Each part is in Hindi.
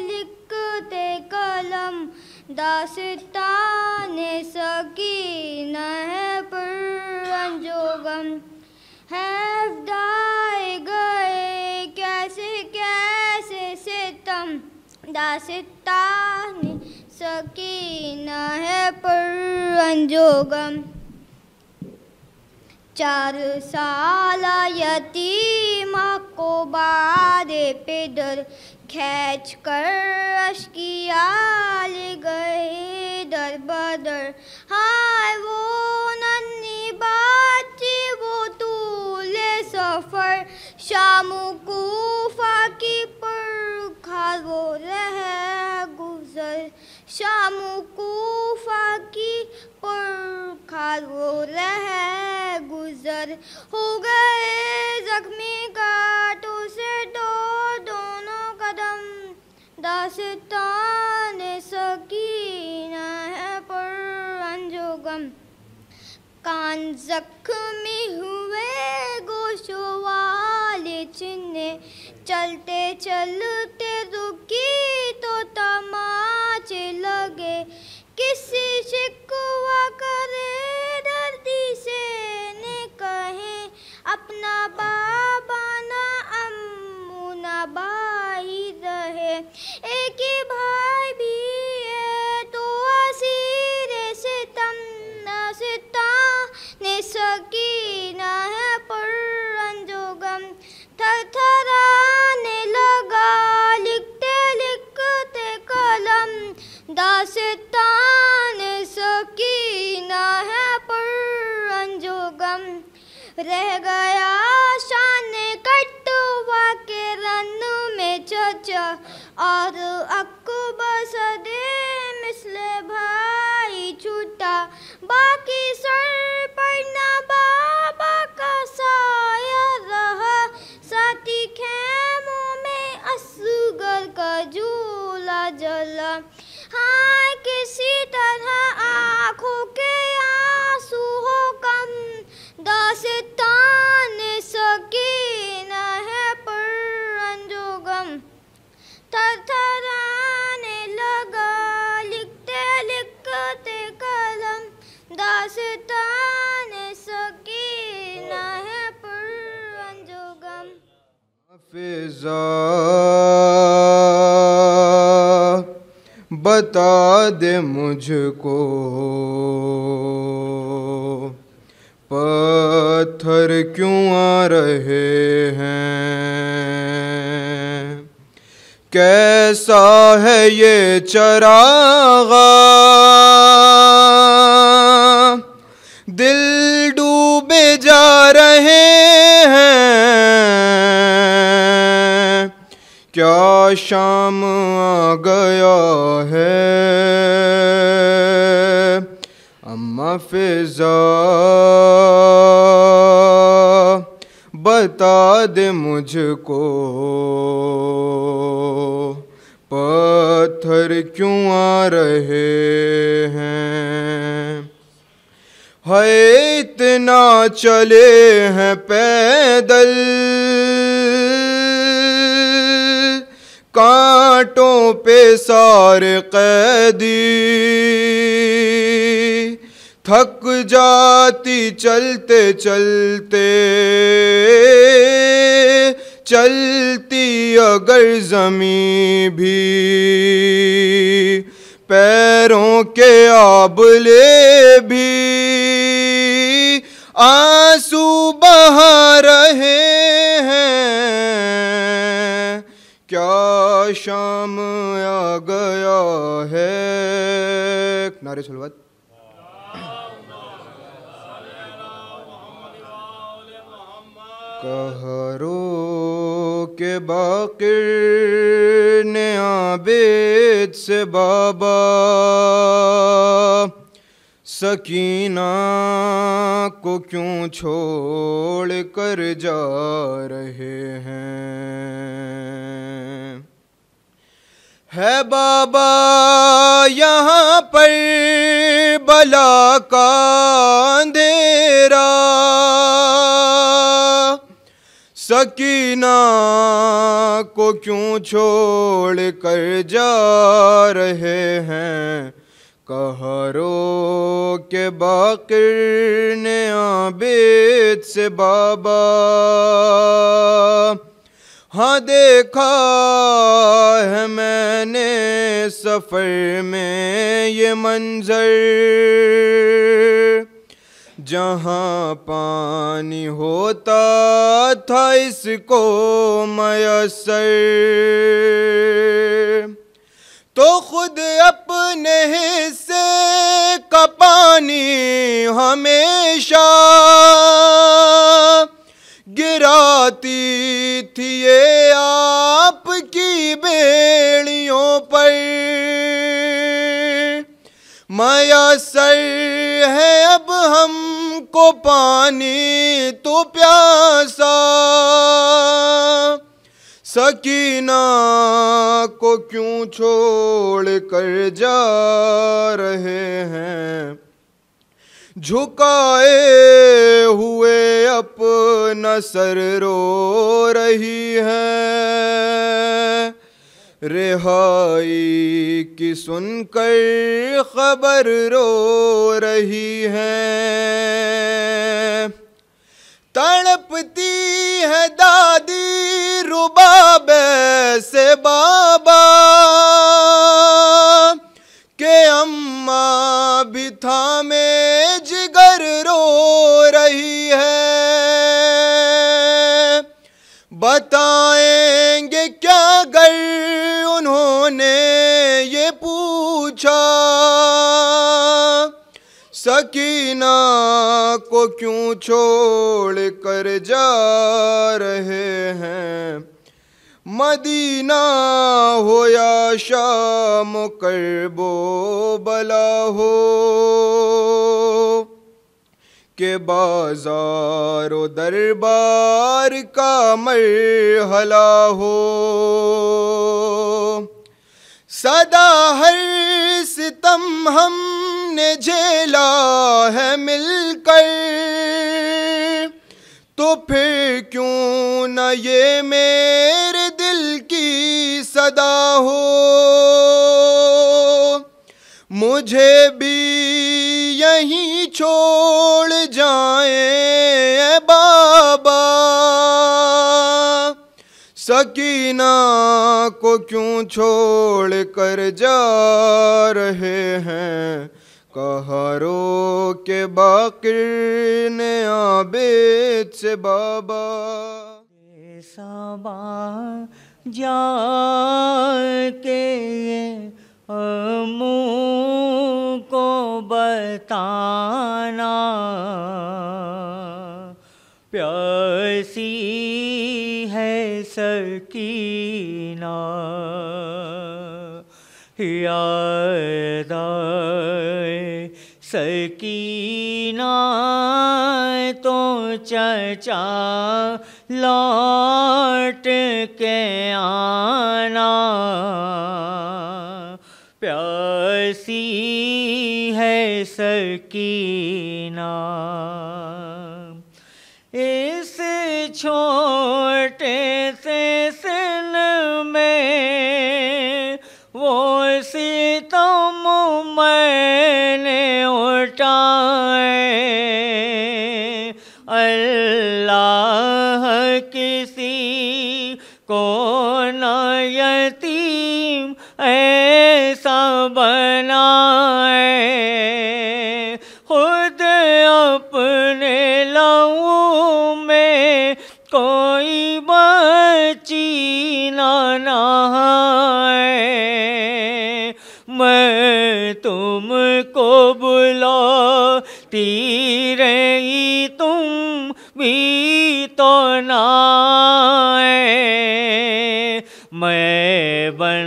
लिखते कलम दास्ताने सकीना है पर अंजोगम हैफ़दाए गए कैसे कैसे सितम दास्ताने सकीना है पर अंजोगम 4 साल यतीमा को बादे पेदर खींच कर अश्किया ले गए दर बदर हाय वो नन्ही बाची वो तूले सफ़र शामू कूफा की पुरखार वो रह गुज़र शामू कूफा की पुरखार वो रह गुज़र हो गए ज़ख्मी कांटों से दोनों कदम दास्तान सकीना है पर अंजुगम कान जख्मी हुए गोशों वाले चिन्हे चलते चलते रुकी तो तमाचे लगे किसी शिकवा करे दर्दी से ने कहे अपना बाबा ना अम्मू ना भाई रहे एक ही भाई भी है तो असीर सितम ने सकीना है पर अंजुगम थरथराने लगा लिखते लिखते कलम दास्तान सकीना है पर अंजुगम रह गया शान कटवा के रन में चचा और अकबर सदे मिसले भाई छूटा बाकी सर पर ना बाबा का साया रहा साथी खेमों में असगर का झूला जला हाँ किसी तरह आँखों के आंसू हो कम दास्तान सकीना है पर अंजुगम थरथराने लगा लिखते लिखते कलम दास्तान सकीना है पर अंजुगम फिजा बता दे मुझको पत्थर क्यों आ रहे हैं कैसा है ये चरागा दिल डूबे जा रहे हैं क्या शाम आ गया है अम्मा फिजा बता दे मुझको पत्थर पर क्यों आ रहे हैं? है इतना चले हैं पैदल, कांटों पे सारे कैदी, थक जाती चलते चलते, चलती अगर ज़मीं भी, पैरों के आबले भी आंसू बहा रहे हैं। क्या शाम आ गया है। नारे सलवत। कहरो के बाकिर ने आबेद से बाबा, सकीना को क्यों छोड़ कर जा रहे हैं? है बाबा यहाँ पर बला का अंधेरा, सकीना को क्यों छोड़ कर जा रहे हैं? कहरो के बाकिर ने आबेद से बाबा, हाँ देखा है मैंने सफ़र में ये मंजर, जहाँ पानी होता था इसको मयसर, तो खुद अपने हिस्से का पानी हमेशा गिराती थी ये आपकी बेड़ियों पर। मयसर है अब हमको पानी तो प्यासा, सकीना को क्यों छोड़ कर जा रहे हैं? झुकाए हुए अपना सर रो रही है, रिहाई की सुनकर खबर रो रही है। तड़पती है दादी रुबाब से बाबा, के अम्मा भी थामे जिगर रो रही है। बताएंगे क्या अगर उन्होंने ये पूछा, सकीना को क्यों छोड़ कर जा रहे हैं? मदीना हो या शाम करबो बला हो, के बाज़ारो दरबार का मरहला हो, सदा हर सितम हमने झेला है मिलकर, तो फिर क्यों न ये मेरे दिल की सदा हो। मुझे भी यहीं छोड़ जाएं बाबा, सकीना को क्यों छोड़ कर जा रहे हैं? कहरो के बाकिर ने आबेद से बाबा, सबा जा के मुँह को बताना, प्यासी है सकीना, याद आए सकीना तो चचा लौट के आना, प्यासी है सकीना। इस छोटे से सिन में वो सितम मैंने उठाए, अल्लाह किसी को न यतीम ऐसा बनाए, खुद अपने लहू में कोई बच्ची न नहाए। मैं तुमको बुलाती रही तुम भी तो ना आए, मैं बन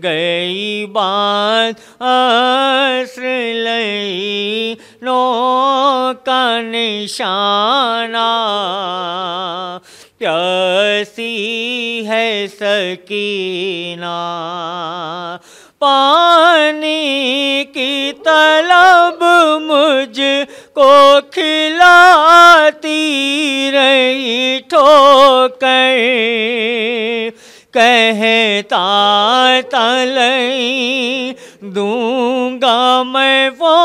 गई बात अस्र लई नो का निशाना। प्यासी है सकीना, पानी की तलब मुझको खिलाती रही ठोकर, कहता तलई दूंगा मैं वो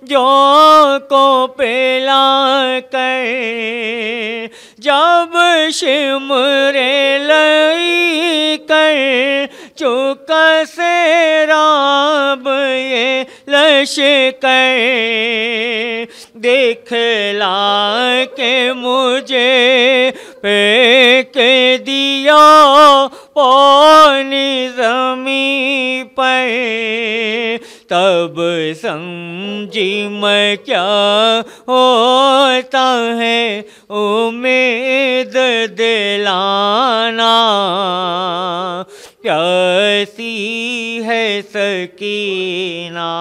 जो को पिला कर। जब शिमरे लई कर चुका से राब ये लश्कर, दिखला के मुझे फेंक दिया पानी ज़मीं पर। तब समझी मैं क्या होता है उम्मीद दिलाना। प्यासी है सकीना,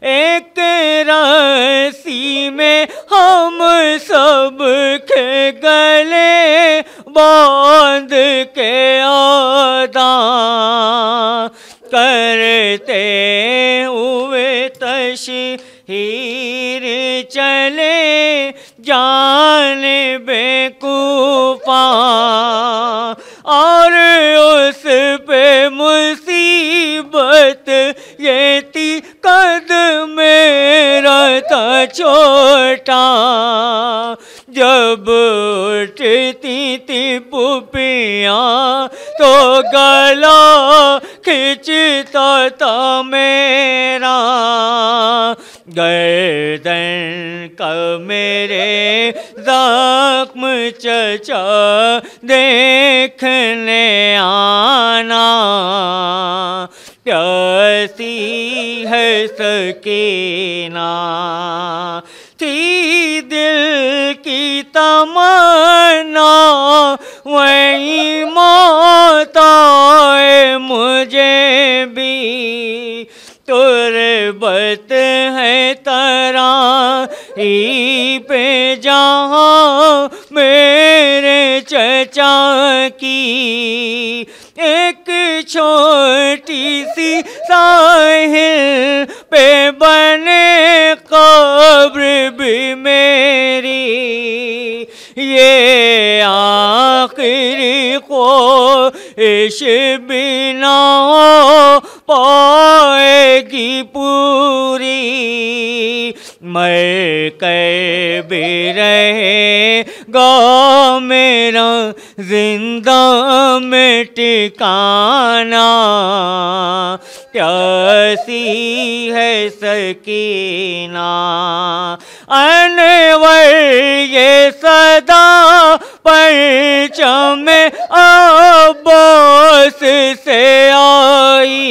एक रस्सी में हम सब के गले बांध के आदा करते हुए तशहीर चले जाने बेकूफा, और उस पे मुसीबत ये थी कद मेरा था छोटा। जब उठती थी पुपियाँ तो गला खिंचता था मेरा, गर्दन का मेरे ज़ख्म चचा देखने आना। प्यासी है सकीना, थी दिल की तमन्ना वही मौत आए मुझे भी। तुरबत है तराई पे जहाँ मेरे चचा की, एक छोटी सी साहिल पे बने कब्र भी मेरी। ये आखिरी ख्वाहिश बिना पाएगी पूरी, मर कर भी रहेगा मेरा जिंदा में ठिकाना। प्यासी है सकीना, अनवर ये सदा परचम अब्बास से आई,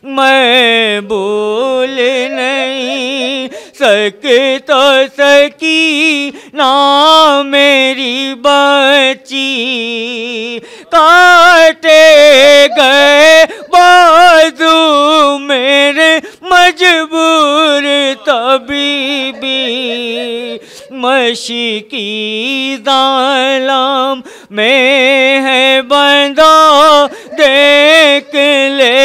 मैं भूल नहीं सकता सकी ना मेरी बच्ची। काटे गए बाजू मेरे मजबूर तबीबी, मशीकी जालम में है बंदा देख ले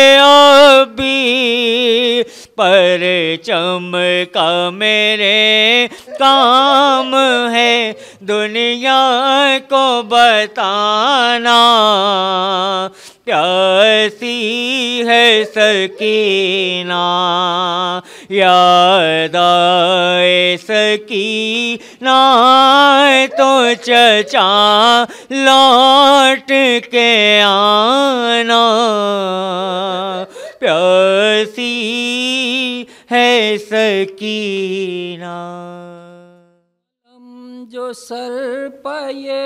पर चमका मेरे काम है दुनिया को बताना। प्यासी है सकीना याद आए सकीना तो चचा लौट के आना। प्यासी है सकीना। जो सर पाए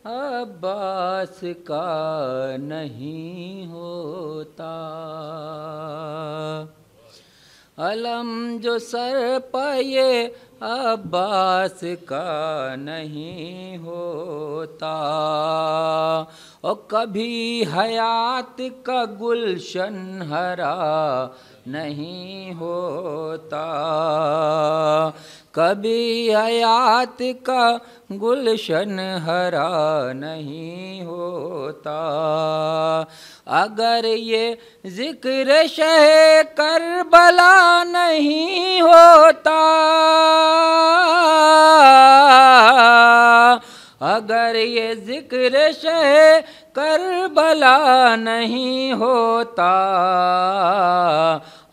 अब्बास का नहीं होता, अलम जो सर पाए अब्बास का नहीं होता। और कभी हयात का गुलशन हरा नहीं होता, कभी हयात का गुलशन हरा नहीं होता। अगर ये जिक्र शह करबला नहीं होता, अगर ये जिक्र शह करबला नहीं होता।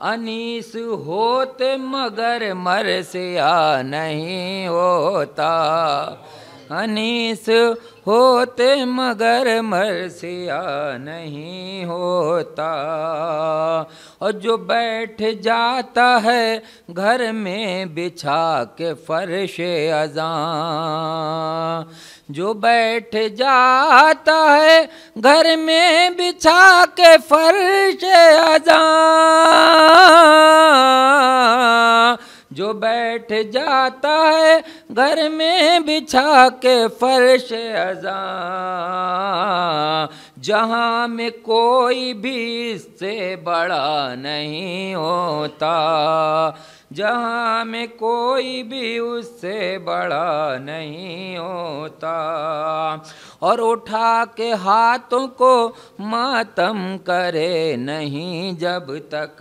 अनीस होते मगर मरसिया नहीं होता, अनीस होते मगर मरसिया नहीं होता। और जो बैठ जाता है घर में बिछा के फर्श अज़ां, जो बैठ जाता है घर में बिछा के फर्श अज़ां, जो बैठ जाता है घर में बिछा के फर्श अज़ां। जहाँ में कोई भी इससे बड़ा नहीं होता, जहाँ में कोई भी उससे बड़ा नहीं होता। और उठा के हाथों को मातम करे नहीं जब तक,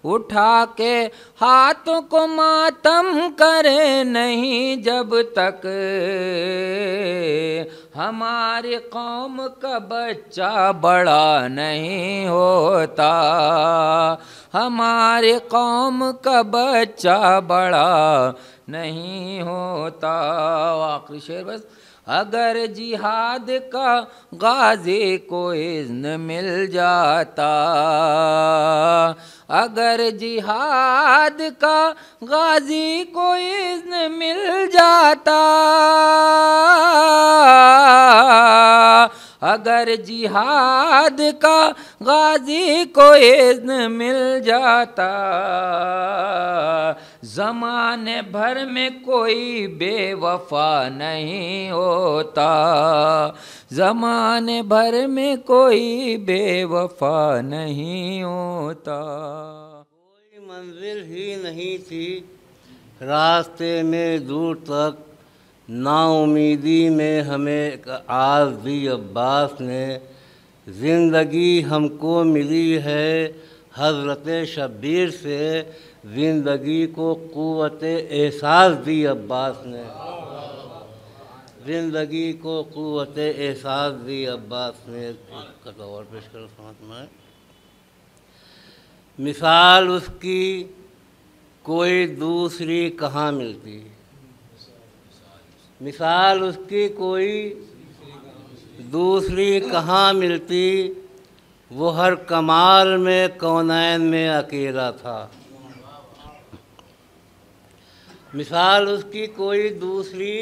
उठा के हाथों को मातम करे नहीं जब तक। हमारी कौम का बच्चा बड़ा नहीं होता, हमारी कौम का बच्चा बड़ा नहीं होता। आखिरी शेर बस। अगर जिहाद का गाजी को इज़्न मिल जाता, अगर जिहाद का गाजी को इज़्न मिल जाता, अगर जिहाद का गाजी को इज़्न मिल जाता। ज़माने भर में कोई बेवफा नहीं होता, ज़माने भर में कोई बेवफा नहीं होता। कोई मंजिल ही नहीं थी रास्ते में दूर तक, नाउमीदी में हमें आज भी अब्बास ने। ज़िंदगी हमको मिली है हज़रत शब्बीर से, ज़िंदगी को क़ुव्वत एहसास दी अब्बास ने, ज़िंदगी को क़ुव्वत एहसास दी अब्बास ने। कथा और पेश करो समझ में। मिसाल उसकी कोई दूसरी कहाँ मिलती, मिसाल उसकी कोई दूसरी कहाँ मिलती। वो हर कमाल में कौनैन में अकेला था, मिसाल उसकी कोई दूसरी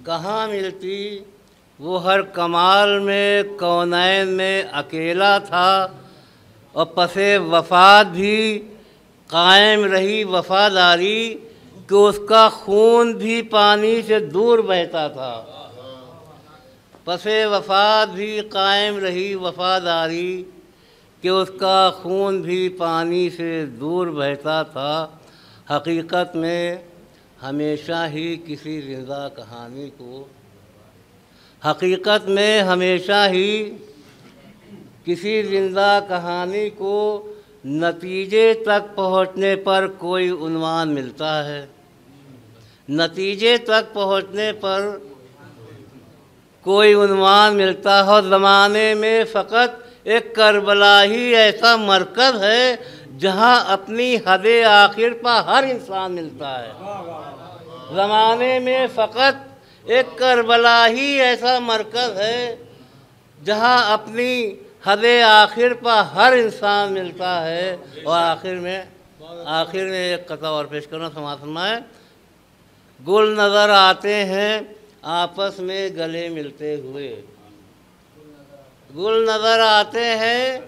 कहाँ मिलती। वो हर कमाल में कौनैन में अकेला था। और पसे वफात भी कायम रही वफादारी कि उसका खून भी पानी से दूर बहता था। पसे वफात भी कायम रही वफादारी कि उसका खून भी पानी से दूर बहता था। हकीकत में हमेशा ही किसी ज़िंदा कहानी को, हकीकत में हमेशा ही किसी ज़िंदा कहानी को नतीजे तक पहुँचने पर कोई उन्वान मिलता है। नतीजे तक पहुँचने पर कोई उन्वान मिलता है। ज़माने में फ़कत एक करबला ही ऐसा मरकज़ है जहाँ अपनी हद आखिर पर हर इंसान मिलता है। ज़माने में फ़कत एक करबला ही ऐसा मरकज़ है जहाँ अपनी हद आखिर पर हर इंसान मिलता है। और आखिर में एक कथा और पेश करना, समाज फरमाए। गुल नज़र आते हैं आपस में गले मिलते हुए, गुल नज़र आते हैं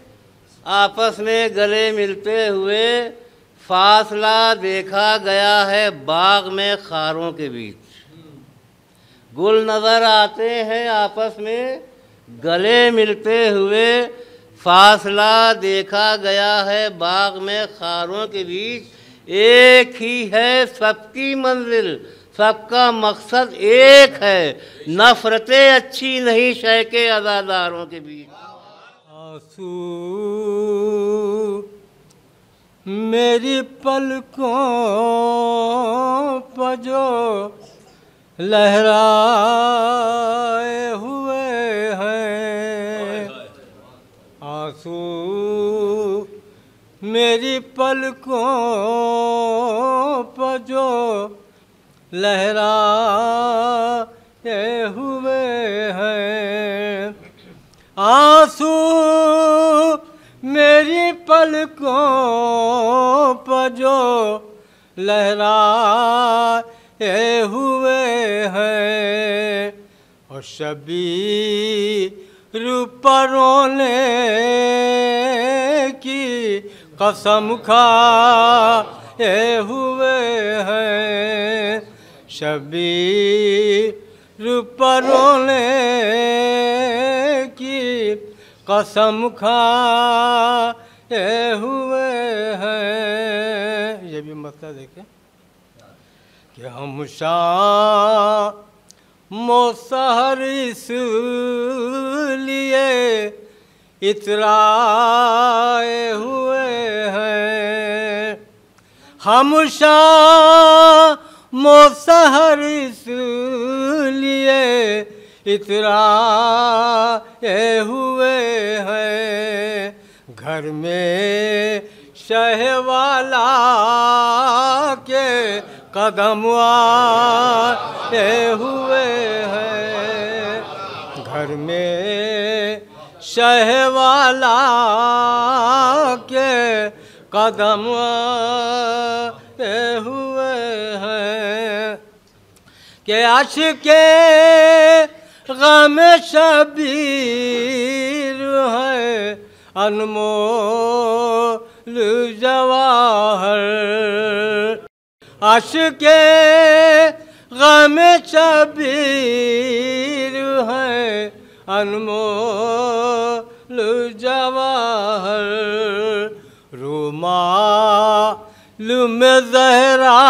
आपस में गले मिलते हुए, फासला देखा गया है बाग में खारों के बीच। गुल नज़र आते हैं आपस में गले मिलते हुए, फासला देखा गया है बाग में खारों के बीच। एक ही है सबकी मंजिल, सबका मकसद एक है, नफ़रतें अच्छी नहीं शय के अज़ादारों के बीच। आंसू मेरी पलकों पर जो लहराए हुए हैं, आंसू मेरी पलकों पर जो लहराए हुए हैं, आंसू मेरी पलकों पर जो लहराए हुए हैं, और शबीर पर रोने की कसम खाए हुए हैं, शबीर पर रोने की कसम खाए हुए हैं। ये भी मसला देखें कि हम शाम सहर इसलिए इतराए हुए हैं, हम शाम सहर इसलिए इतराए हुए हैं, घर में शहवाला के कदम आए हुए हैं, घर में शहवाला के कदम आए हुए हैं, के अश्के गम शबीर है अनमोल जवाहर, अश्के गम शबीर है अनमोल जवाहर, रुमाल में ज़हरा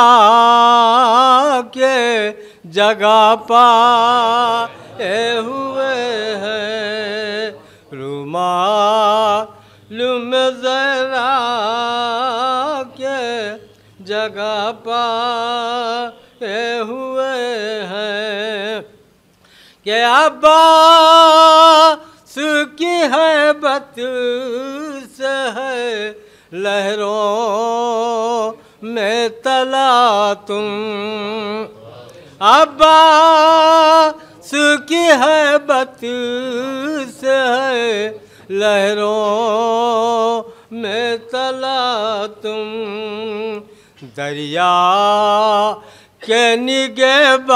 के जगह पाए हुए हैं, रुमाल में ज़हरा के जगह पाए हुए हैं, कि अब्बास की हैबत से है लहरों में तला तुम, अब्बास की हैबत से है लहरों में तला तुम, दरिया के निगहबान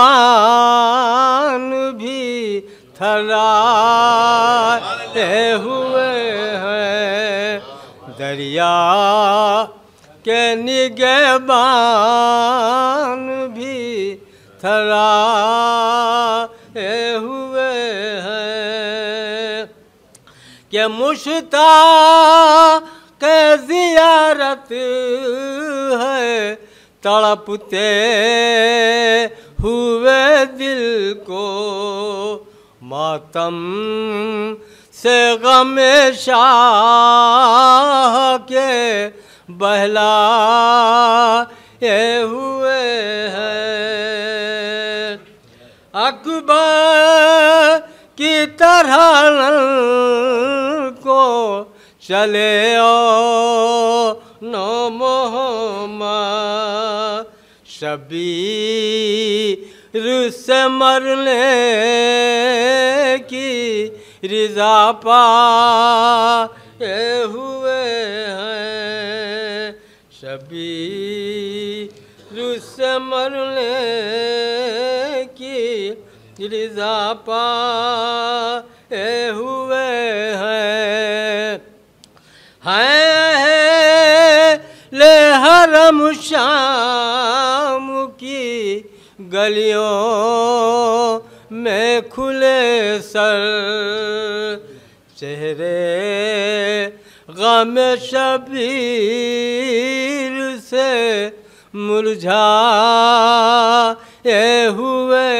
भी थराए हुए हैं, दरिया के निगहबान भी थराए हुए हैं, कि मुश्ताक के ज़ियारत है तड़पते हुए दिल को, मातम से गम शाह के बहलाए हुए हैं। अकबर की तरह को चले ओ नो मोहम्मद, शबीर से मरने की रिजा पाए हुए हैं। शबीर से मरने की रिजा पाए हुए हैं। ले हरम शाम की गलियों में खुले सर, चेहरे गम शबीर से मुरझाए हुए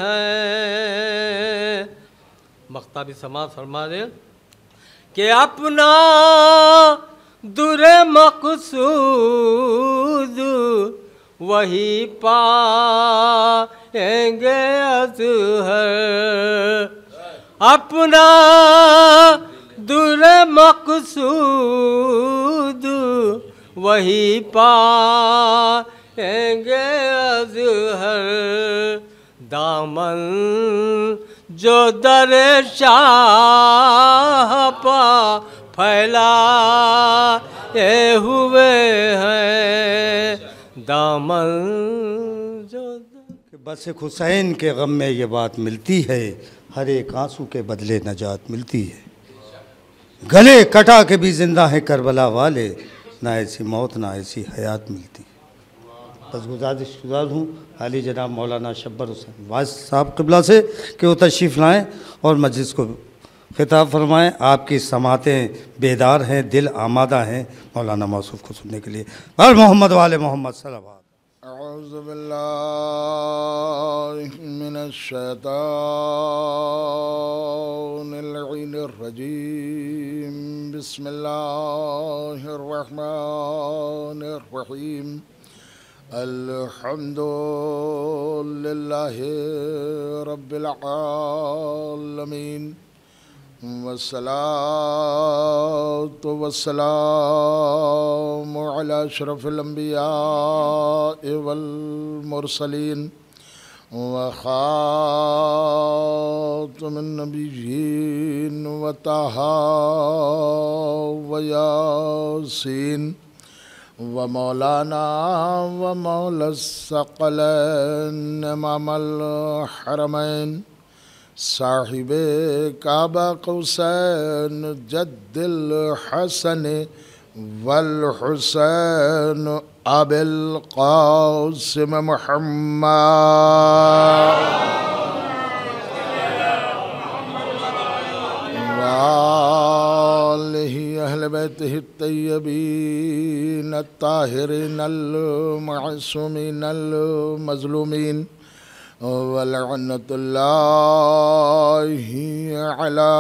हैं। मख्तारी समाज फरमा दे कि अपना दुरे मकसूद वही पाएंगे अज़हर। अपना दुरे मकसूद वही पाएंगे अज़हर। दामन जो दरे शाह पा फैलाए हुए हैं। दामन जो बस एक हुसैन के गम में ये बात मिलती है, हर एक आंसू के बदले नजात मिलती है। गले कटा के भी जिंदा है करबला वाले, ना ऐसी मौत ना ऐसी हयात मिलती। बस गुज़ारिश हूँ हाली जनाब मौलाना शब्बर हुसैन वाइस साहब क़िबला से कि वो तशरीफ़ लाएँ और मजलिस को खिताब फरमाएँ। आपकी समातें बेदार हैं, दिल आमादा हैं मौलाना मौसूफ़ को सुनने के लिए। और मोहम्मद वाले मोहम्मद सल्लल्लाहु अऊज़ु बिल्लाहि मिनश शैतानिर रजीम। बिस्मिल्लाहिर रहमानिर रहीम। अल्हम्दुलिल्लाहि रब्बिल आलमीन वस्सलातु वस्सलामु अला अशरफिल अंबिया वल मुरसलीन व खातमुन नबिय्यीन व ताहा व यासीन व मौलाना व मौलस्सक़लैन इमामुल हरमैन साहिबे काबा कौसैन जद्दिल हसन वल हुसैन अबिल क़ासिम मुहम्मद वालिहि अहले बैतिहि तय्यबीन अत्ताहिरीन अल मअसूमीन अल मज़लूमीन वलअनतुल्लाहि अला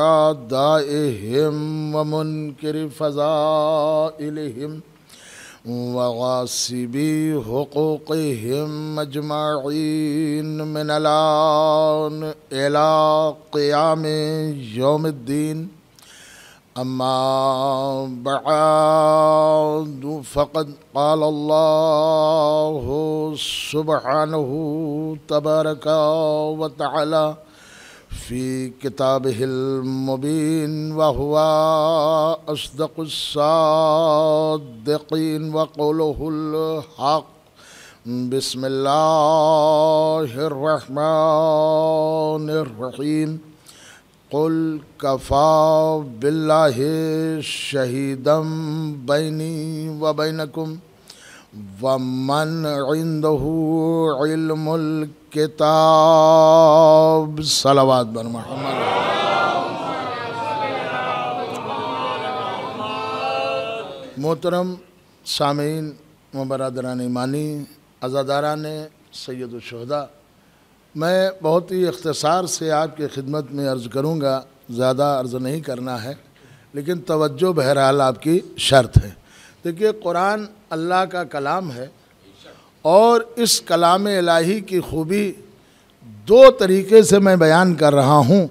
आदाइहिम व मुनकिरि फ़ज़ाइलिहिम व गासिबी हुक़ूक़िहिम अजमईन मिनल आन इला क़ियामि यौमिद्दीन। अम्मा बअद फ़क़द क़ाल अल्लाहु सुब्हानहु तबारक व तआला फ़ी किताबिहिल मुबीन व हुवा अस्दक़ुस सादिक़ीन व क़ौलुहुल हक़। बिस्मिल्लाहिर रहमानिर रहीम। क़ुल कफ़ा बिल्लाहि शहीदम बैनी व बैनकुम व मन इंदहु इल्मुल किताब। सलावत बर मुहम्मद। मोहतरम सामीन व बरादरान ईमानी, अज़ादारान सैयदुल शुहदा, मैं बहुत ही इख्तिसार से आपकी खिदमत में अर्ज़ करूँगा, ज़्यादा अर्ज़ नहीं करना है, लेकिन तवज्जो बहरहाल आपकी शर्त है। देखिए, कुरान अल्लाह का कलाम है और इस कलाम इलाही की खूबी दो तरीके से मैं बयान कर रहा हूँ।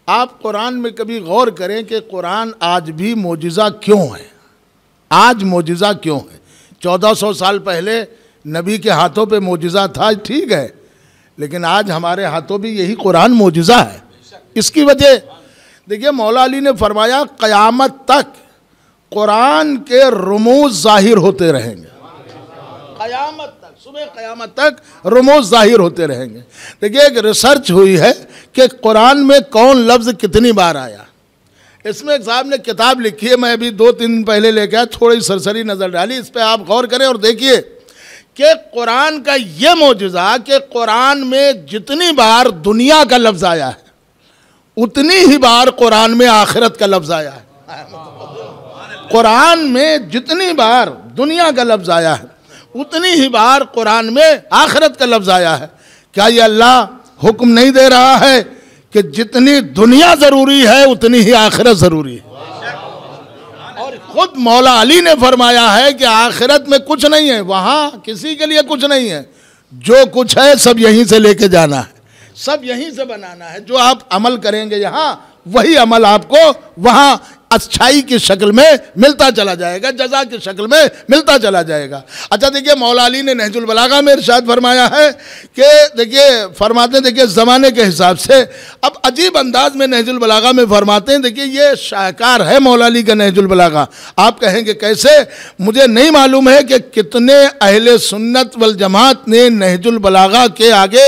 आप कुरान में कभी गौर करें कि कुरान आज भी मोजिज़ा क्यों है, आज मोजिज़ा क्यों है। 1400 साल पहले नबी के हाथों पे मोजिज़ा था, ठीक है, लेकिन आज हमारे हाथों भी यही कुरान मोजिज़ा है। इसकी वजह देखिए, मौला अली ने फरमाया क़यामत तक कुरान के रुमूज़ ज़ाहिर होते रहेंगे, क़यामत तक, सुबह क़यामत तक रुमूज़ ज़ाहिर होते रहेंगे। देखिए, एक रिसर्च हुई है कि कुरान में कौन लफ्ज़ कितनी बार आया। इसमें एक साहब ने किताब लिखी है, मैं अभी 2-3 दिन पहले लेके आया, थोड़ी सरसरी नज़र डाली, इस पर आप गौर करें और देखिए कि कुरान का ये मोजिज़ा कि कुरान में जितनी बार दुनिया का लफ्ज़ आया है उतनी ही बार कुरान में आखिरत का लफ्ज़ आया है। कुरान में जितनी बार दुनिया का लफ्ज़ आया है उतनी ही बार कुरान में आखिरत का लफ्ज़ आया है। क्या ये अल्लाह हुक्म नहीं दे रहा है कि जितनी दुनिया ज़रूरी है उतनी ही आखिरत ज़रूरी है? और खुद मौला अली ने फरमाया है कि आखिरत में कुछ नहीं है, वहाँ किसी के लिए कुछ नहीं है, जो कुछ है सब यहीं से लेके जाना है, सब यहीं से बनाना है। जो आप अमल करेंगे यहाँ, वही अमल आपको वहाँ अच्छाई की शक्ल में मिलता चला जाएगा, जज़ा की शक्ल में मिलता चला जाएगा। अच्छा देखिए, मौला अली ने नहजुल बलागा में इरशाद फरमाया है कि देखिए, फरमाते हैं, देखिए ज़माने के हिसाब से, अब अजीब अंदाज में नहजुल बलागा में फरमाते हैं। देखिए, ये शाहकार है मौला अली का नहजुल बलागा। आप कहेंगे कैसे, मुझे नहीं मालूम है कि कितने अहले सुन्नत वल जमात ने नहजुल बलागा के आगे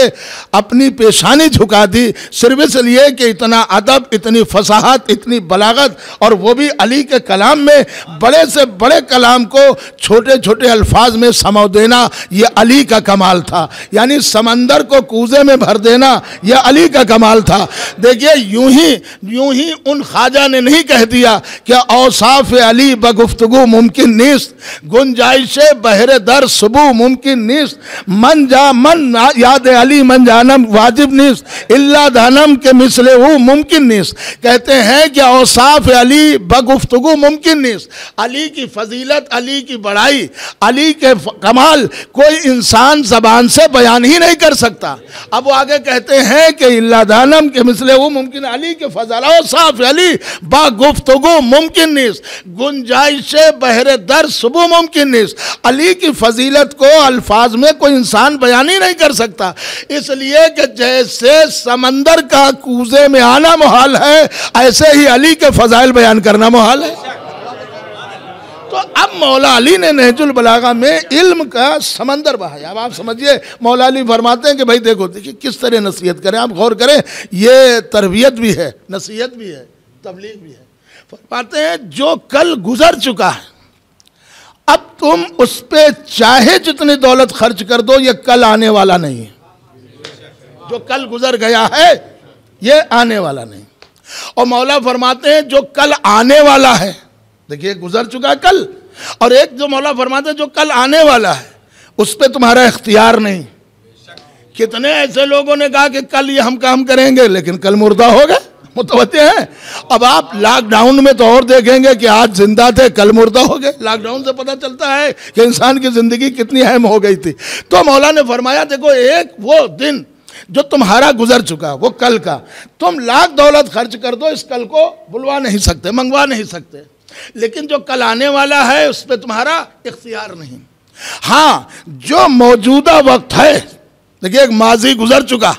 अपनी पेशानी झुका दी, सिर्फ इसलिए कि इतना अदब, इतनी फसाहत, इतनी बलागत, और वो भी अली के कलाम में बड़े से बड़े कलाम को छोटे छोटे अल्फाज में समो देना, ये अली का कमाल था। यानी समंदर को कूजे में भर देना, ये अली का कमाल था। देखिए, यूं ही उन ख्वाजा ने नहीं कह दिया कि औसाफ अली बगुफ्तगू मुमकिन नीस्त, गुंजाइश बहरे दर सुबह मुमकिन नीस्त, मन याद अली मन जानम वाजिब नीस्त, इल्ला दानम के मिसले मुमकिन नीस्त। कहते हैं कि औसाफ अली बगुफ्तगू मुमकिन नहीं। अली की फजीलत, अली की बड़ाई, अली के कमाल कोई इंसान जबान से बयान ही नहीं कर सकता। अब वो आगे कहते हैं कि इल्ला दानम के मिसले वो मुमकिन, अली के फजाला साफ अली बगुफ्तगू मुमकिन नहीं, गुंजाइश बहरे दर सुबह मुमकिन नहीं। अली की फजीलत को अल्फाज में कोई इंसान बयान ही नहीं कर सकता, इसलिए कि जैसे समंदर का कूजे में आना मुहाल है, ऐसे ही अली के फजाइल बयान करना मुहाल है। तो अब मौला अली ने नहजुल बलागा में इल्म का समंदर बहाया। अब आप समझिए, मौला अली फरमाते हैं कि भाई देखो, देखिए किस तरह नसीहत करें, आप गौर करें, ये तरबियत भी है, नसीहत भी है, तबलीग भी है। फरमाते हैं जो कल गुजर चुका है, अब तुम उस पर चाहे जितनी दौलत खर्च कर दो, ये कल आने वाला नहीं है। जो कल गुजर गया है ये आने वाला नहीं। और मौला फरमाते हैं जो कल आने वाला है, देखिए गुजर चुका है कल, और एक जो मौला फरमाते हैं जो कल आने वाला है उस पर तुम्हारा इख्तियार नहीं। कितने ऐसे लोगों ने कहा कि कल ये हम काम करेंगे, लेकिन कल मुर्दा हो गए, मुतवज्जे हैं। अब आप लॉकडाउन में तो और देखेंगे कि आज जिंदा थे कल मुर्दा हो गए। लॉकडाउन से पता चलता है कि इंसान की जिंदगी कितनी अहम हो गई थी। तो मौला ने फरमाया देखो, एक वो दिन जो तुम्हारा गुजर चुका, वो कल का, तुम लाख दौलत खर्च कर दो, इस कल को बुलवा नहीं सकते, मंगवा नहीं सकते, लेकिन जो कल आने वाला है उस पर तुम्हारा इख्तियार नहीं। हाँ, जो मौजूदा वक्त है, देखिए एक माजी गुजर चुका,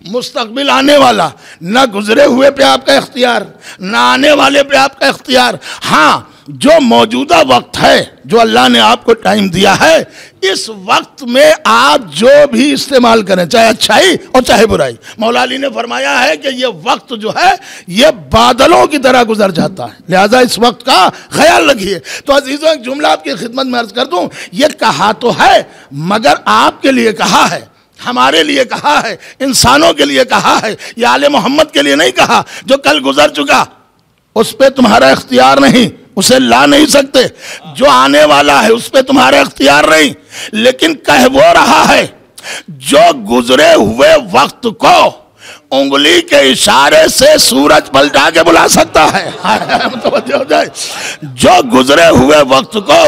मुस्तकबिल आने वाला, ना गुजरे हुए पे आपका इख्तियार, ना आने वाले पे आपका इख्तियार। हाँ, जो मौजूदा वक्त है, जो अल्लाह ने आपको टाइम दिया है, इस वक्त में आप जो भी इस्तेमाल करें, चाहे अच्छाई और चाहे बुराई। मौला अली ने फरमाया है कि ये वक्त जो है ये बादलों की तरह गुजर जाता है, लिहाजा इस वक्त का ख्याल रखिए। तो अजीजों, एक जुमला आपकी खिदमत में अर्ज कर दूं, ये कहा तो है मगर आपके लिए कहा है, हमारे लिए कहा है, इंसानों के लिए कहा है, या आले मोहम्मद के लिए नहीं कहा। जो कल गुजर चुका उस पर तुम्हारा इख्तियार नहीं, उसे ला नहीं सकते। जो आने वाला है उस पर तुम्हारा इख्तियार नहीं, लेकिन कह वो रहा है जो गुजरे हुए वक्त को उंगली के इशारे से सूरज पलटा के बुला सकता है। तो जाए जो गुजरे हुए वक्त को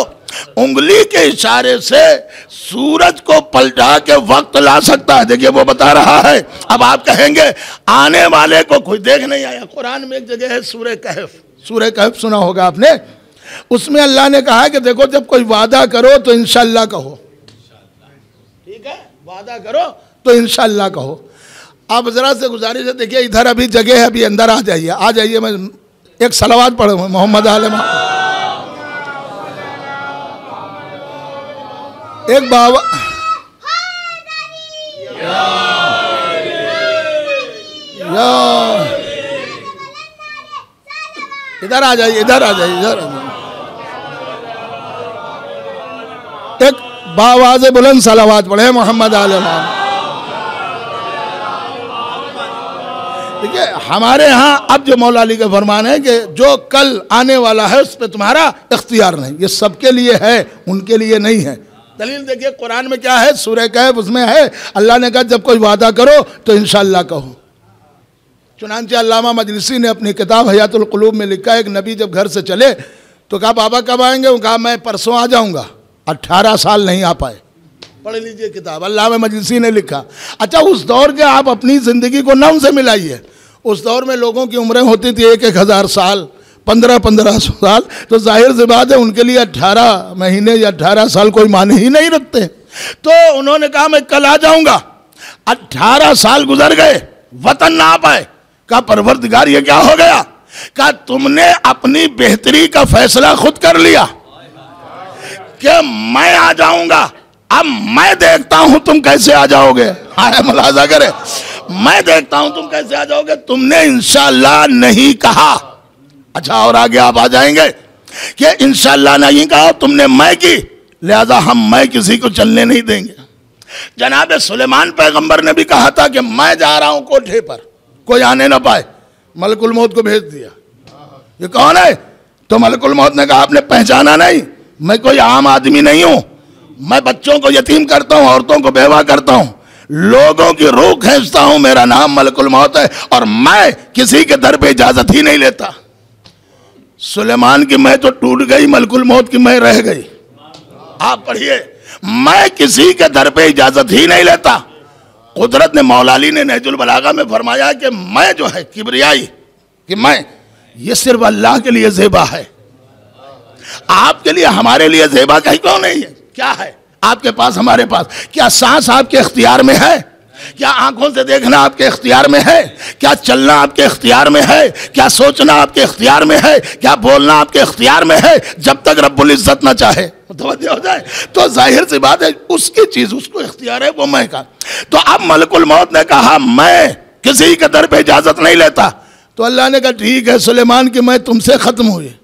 उंगली के इशारे से सूरज को पलटा के वक्त ला सकता है। देखिए वो बता रहा है। अब आप कहेंगे आने वाले को कोई देख नहीं आया। कुरान में एक जगह है सूरह कहफ, सूरह कहफ सुना होगा आपने। उसमें अल्लाह ने कहा कि देखो जब कोई वादा करो तो इंशाअल्लाह कहो, ठीक है, वादा करो तो इंशाअल्लाह कहो। आप जरा से गुजारिश है, देखिए इधर अभी जगह है, अभी अंदर आ जाइए, आ जाइए। मैं एक सलावत पढ़ूँ मोहम्मद आले एक बाबा इधर आ जाइए, इधर आ जाइए, इधर आ जाइए। एक बावाज़े बुलंद सलावत पढ़े मोहम्मद आले देखिए हमारे यहाँ अब जो मौला अली का फरमान है कि जो कल आने वाला है उस पर तुम्हारा इख्तियार नहीं। ये सबके लिए है, उनके लिए नहीं है। दलील देखिए कुरान में क्या है, सूरह कहफ उसमें है। अल्लाह ने कहा जब कोई वादा करो तो इंशाअल्लाह कहो। चुनांचे अल्लामा मजलिसी ने अपनी किताब हयातुल क़ुलूब में लिखा, एक नबी जब घर से चले तो कहा बाबा कब आएंगे? वो कहा मैं परसों आ जाऊँगा। 18 साल नहीं आ पाए। पढ़ लीजिए किताब, अल्लामा मजलिसी ने लिखा। अच्छा उस दौर के आप अपनी ज़िंदगी को ना उनसे मिलाइए। उस दौर में लोगों की उम्रें होती थी 1-1000 साल, 15-15 साल। तो जाहिर सी बात है उनके लिए 18 महीने या 18 साल कोई माने ही नहीं रखते। तो उन्होंने कहा मैं कल आ जाऊंगा। 18 साल गुजर गए, वतन ना आ पाए। कहा परवरदिगार ये क्या हो गया? कहा तुमने अपनी बेहतरी का फैसला खुद कर लिया कि मैं आ जाऊंगा, अब मैं देखता हूं तुम कैसे आ जाओगे। हाँ मुलाजा करे, मैं देखता हूं तुम कैसे आ जाओगे। तुमने इंशाअल्लाह नहीं कहा। अच्छा और आगे आप आ जाएंगे कि इंशाअल्लाह नहीं कहा, तुमने मैं की, लिहाजा हम मैं किसी को चलने नहीं देंगे। जनाब सुलेमान पैगंबर ने भी कहा था कि मैं जा रहा हूं कोठे पर, कोई आने ना पाए। मलकुल मौत को भेज दिया। ये कौन है? तो मलकुल मौत ने कहा आपने पहचाना नहीं, मैं कोई आम आदमी नहीं हूं। मैं बच्चों को यतीम करता हूं, औरतों को बेवा करता हूं, लोगों की रूह खींचता हूं। मेरा नाम मलकुल मौत है और मैं किसी के दर पे इजाजत ही नहीं लेता। सुलेमान की मैं तो टूट गई, मलकुल मौत की मैं रह गई। आप पढ़िए, मैं किसी के दर पे इजाजत ही नहीं लेता। कुदरत ने मौला अली ने नहजुल बलागा में फरमाया कि मैं जो है किबरियाई कि मैं, ये सिर्फ अल्लाह के लिए ज़ेबा है। आपके लिए हमारे लिए ज़ेबा कहीं क्यों नहीं है? क्या है आपके पास, हमारे पास? क्या सांस आपके इख्तियार में है? क्या आंखों से देखना आपके इख्तियार में है? क्या चलना आपके इख्तियार में है? क्या सोचना आपके इख्तियार में है? क्या बोलना आपके इख्तियार में है? जब तक रब्बुल इज्जत ना चाहे मुतवज्जह हो जाए तो जाहिर सी बात है उसकी चीज उसको इख्तियार है, वो मैं का। तो अब मलकुल मौत ने कहा मैं किसी के दर पे इजाजत नहीं लेता। तो अल्लाह ने कहा ठीक है सुलेमान की मैं तुमसे खत्म हुई,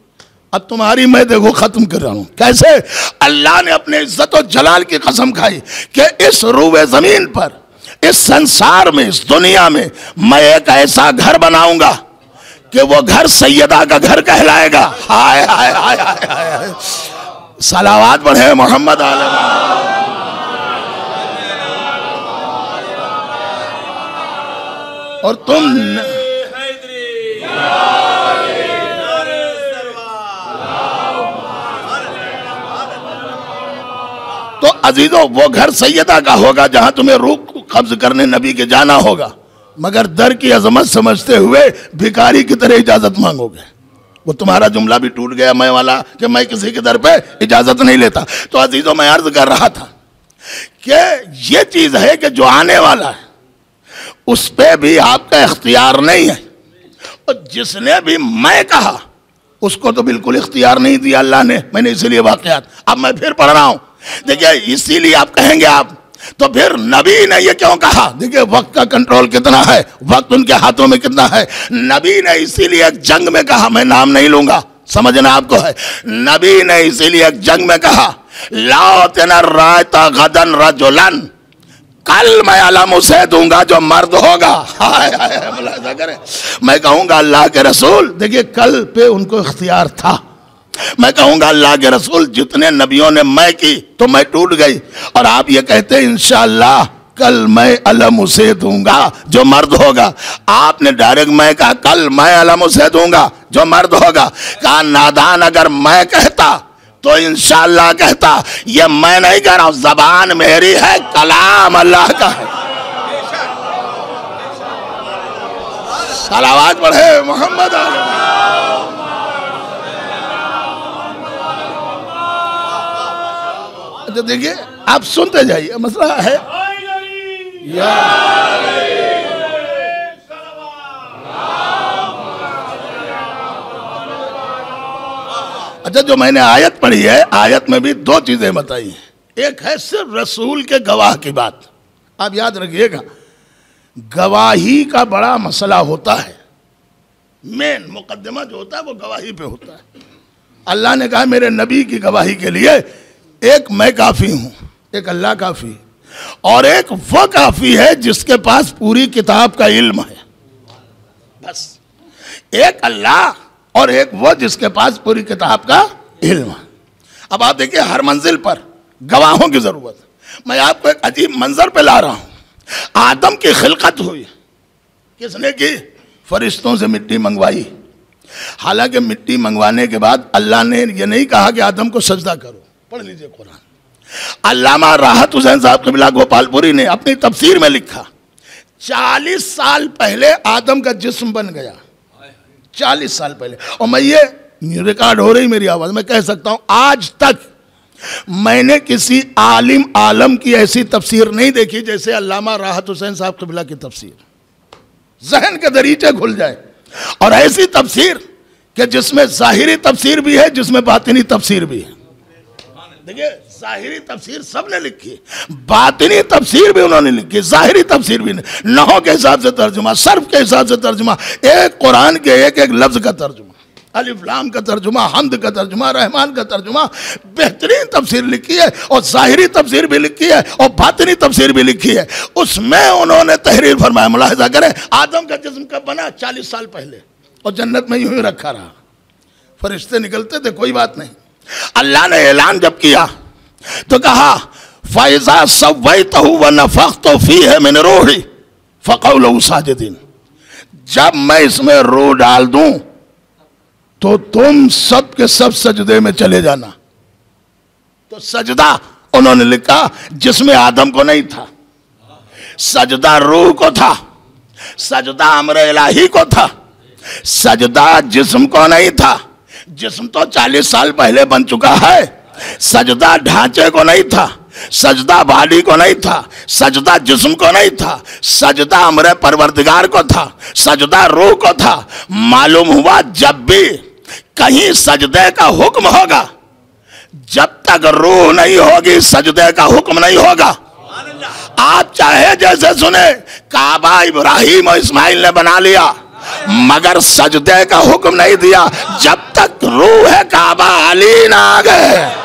अब तुम्हारी मैं देखो खत्म कर रहा हूं। कैसे? अल्लाह ने अपने इज्जत और जलाल की कसम खाई कि इस रूए जमीन पर, इस संसार में, इस दुनिया में मैं एक ऐसा घर बनाऊंगा कि वो घर सैयदा का घर कहलाएगा। हाय हाय हाय हाय हाय, सलावात पढ़े मोहम्मद आले। और तुम तो अजीजों वो घर सैयदा का होगा जहां तुम्हें रूह कब्ज करने नबी के जाना होगा, मगर दर की अजमत समझते हुए भिखारी की तरह इजाजत मांगोगे। वो तुम्हारा जुमला भी टूट गया मैं वाला कि मैं किसी के दर पे इजाजत नहीं लेता। तो अजीजों मैं अर्ज कर रहा था कि ये चीज है कि जो आने वाला है उस पे भी आपका इख्तियार नहीं है। और जिसने भी मैं कहा उसको तो बिल्कुल इख्तियार नहीं दिया अल्लाह ने। मैंने इसीलिए वाकयात अब मैं फिर पढ़ रहा हूं। देखिए इसीलिए आप कहेंगे आप तो फिर नबी ने ये क्यों कहा? देखिए वक्त का कंट्रोल कितना है, वक्त उनके हाथों में कितना है। नबी ने इसीलिए एक जंग में कहा, मैं नाम नहीं लूंगा, समझना आपको है। नबी ने इसीलिए एक जंग में कहा लाओ तेना रायता गदन रजुलन, कल मैं अलम उसे दूंगा जो मर्द होगा। हाय हाय करे, मैं कहूंगा अल्लाह के रसूल, देखिए कल पे उनको इख्तियार था। मैं कहूंगा अल्लाह के रसूल जितने नबियों ने मैं की तो मैं टूट गई, और आप ये कहते हैं इंशाअल्लाह कल मैं अलम उसे दूंगा जो मर्द होगा। आपने डायरेक्ट मैं कहा कल मैं अलम उसे दूंगा जो मर्द होगा। कहा नादान अगर मैं कहता तो इंशाअल्लाह कहता, ये मैं नहीं कह रहा हूं, जबान मेरी है, कलाम अल्लाह का है। सलावत पढ़े मोहम्मद। तो देखिए आप सुनते जाइए, मसला है अच्छा जो मैंने आयत पढ़ी है, आयत में भी दो चीजें बताई हैं। एक है सिर्फ रसूल के गवाह की बात, आप याद रखिएगा, गवाही का बड़ा मसला होता है, मेन मुकदमा जो होता है वो गवाही पे होता है। अल्लाह ने कहा मेरे नबी की गवाही के लिए एक मैं काफी हूं, एक अल्लाह काफी, और एक वो काफी है जिसके पास पूरी किताब का इल्म है। बस एक अल्लाह और एक वो जिसके पास पूरी किताब का इल्म है। अब आप देखिए हर मंजिल पर गवाहों की जरूरत है। मैं आपको एक अजीब मंजर पे ला रहा हूं। आदम की खिलकत हुई, किसने की? फरिश्तों से मिट्टी मंगवाई। हालांकि मिट्टी मंगवाने के बाद अल्लाह ने ये नहीं कहा कि आदम को सजदा करो। पढ़ लीजिए कुरान। अल्लामा राहत हुसैन साहब क़िबला गोपालपुरी ने अपनी तफसीर में लिखा 40 साल पहले आदम का जिस्म बन गया, 40 साल पहले। और मैं ये रिकॉर्ड हो रही मेरी आवाज, मैं कह सकता हूं आज तक मैंने किसी आलम की ऐसी तफसीर नहीं देखी जैसे अल्लामा राहत हुसैन साहब क़िबला की तफसीर। जहन के दरीचे खुल जाए, और ऐसी तफसीर कि जिसमें जाहिरी तफसीर भी है, जिसमें बातिनी तफसीर भी है। देखिए जाहिरी तफसीर सबने लिखी, बातिनी तफसीर भी उन्होंने लिखी, जाहिरी तफसीर भी नहीं। नहव के हिसाब से तर्जुमा, सर्फ के हिसाब से तर्जुमा, एक कुरान के एक एक लफ्ज का तर्जुमा, अलिफ लाम का तर्जुमा, हम्द का तर्जुमा, रहमान का तर्जुमा, बेहतरीन तफसीर लिखी है। और जाहिरी तफसीर भी लिखी है और बातिनी तफसीर भी लिखी है। उसमें उन्होंने तहरीर फरमाया, मुलाहिजा करें, आदम का जिस्म कब बना? 40 साल पहले, और जन्नत में यूं ही रखा रहा, फरिश्ते निकलते थे, कोई बात नहीं। अल्लाह ने ऐलान जब किया तो कहा फैज़ा सव्वैतहु व नफ़ख़्तु फ़ीहि मिन रूही फ़क़ऊ लहू साजिदीन। जब मैं इसमें रूह डाल दूं तो तुम सब के सब सजदे में चले जाना। तो सजदा उन्होंने लिखा जिसमें आदम को नहीं था, सजदा रूह को था, सजदा अम्र इलाही को था, सजदा जिस्म को नहीं था। जिस्म तो 40 साल पहले बन चुका है। सजदा ढांचे को नहीं था, सजदा बॉडी को नहीं था, सजदा जिस्म को नहीं था, सजदा अम्र परवरदिगार को था, सजदा रूह को था। मालूम हुआ जब भी कहीं सजदे का हुक्म होगा, जब तक रूह नहीं होगी सजदे का हुक्म नहीं होगा। आप चाहे जैसे सुने, काबा इब्राहिम और इस्माइल ने बना लिया, मगर सजदे का हुक्म नहीं दिया जब तक रूह है काबा अली ना आ गए।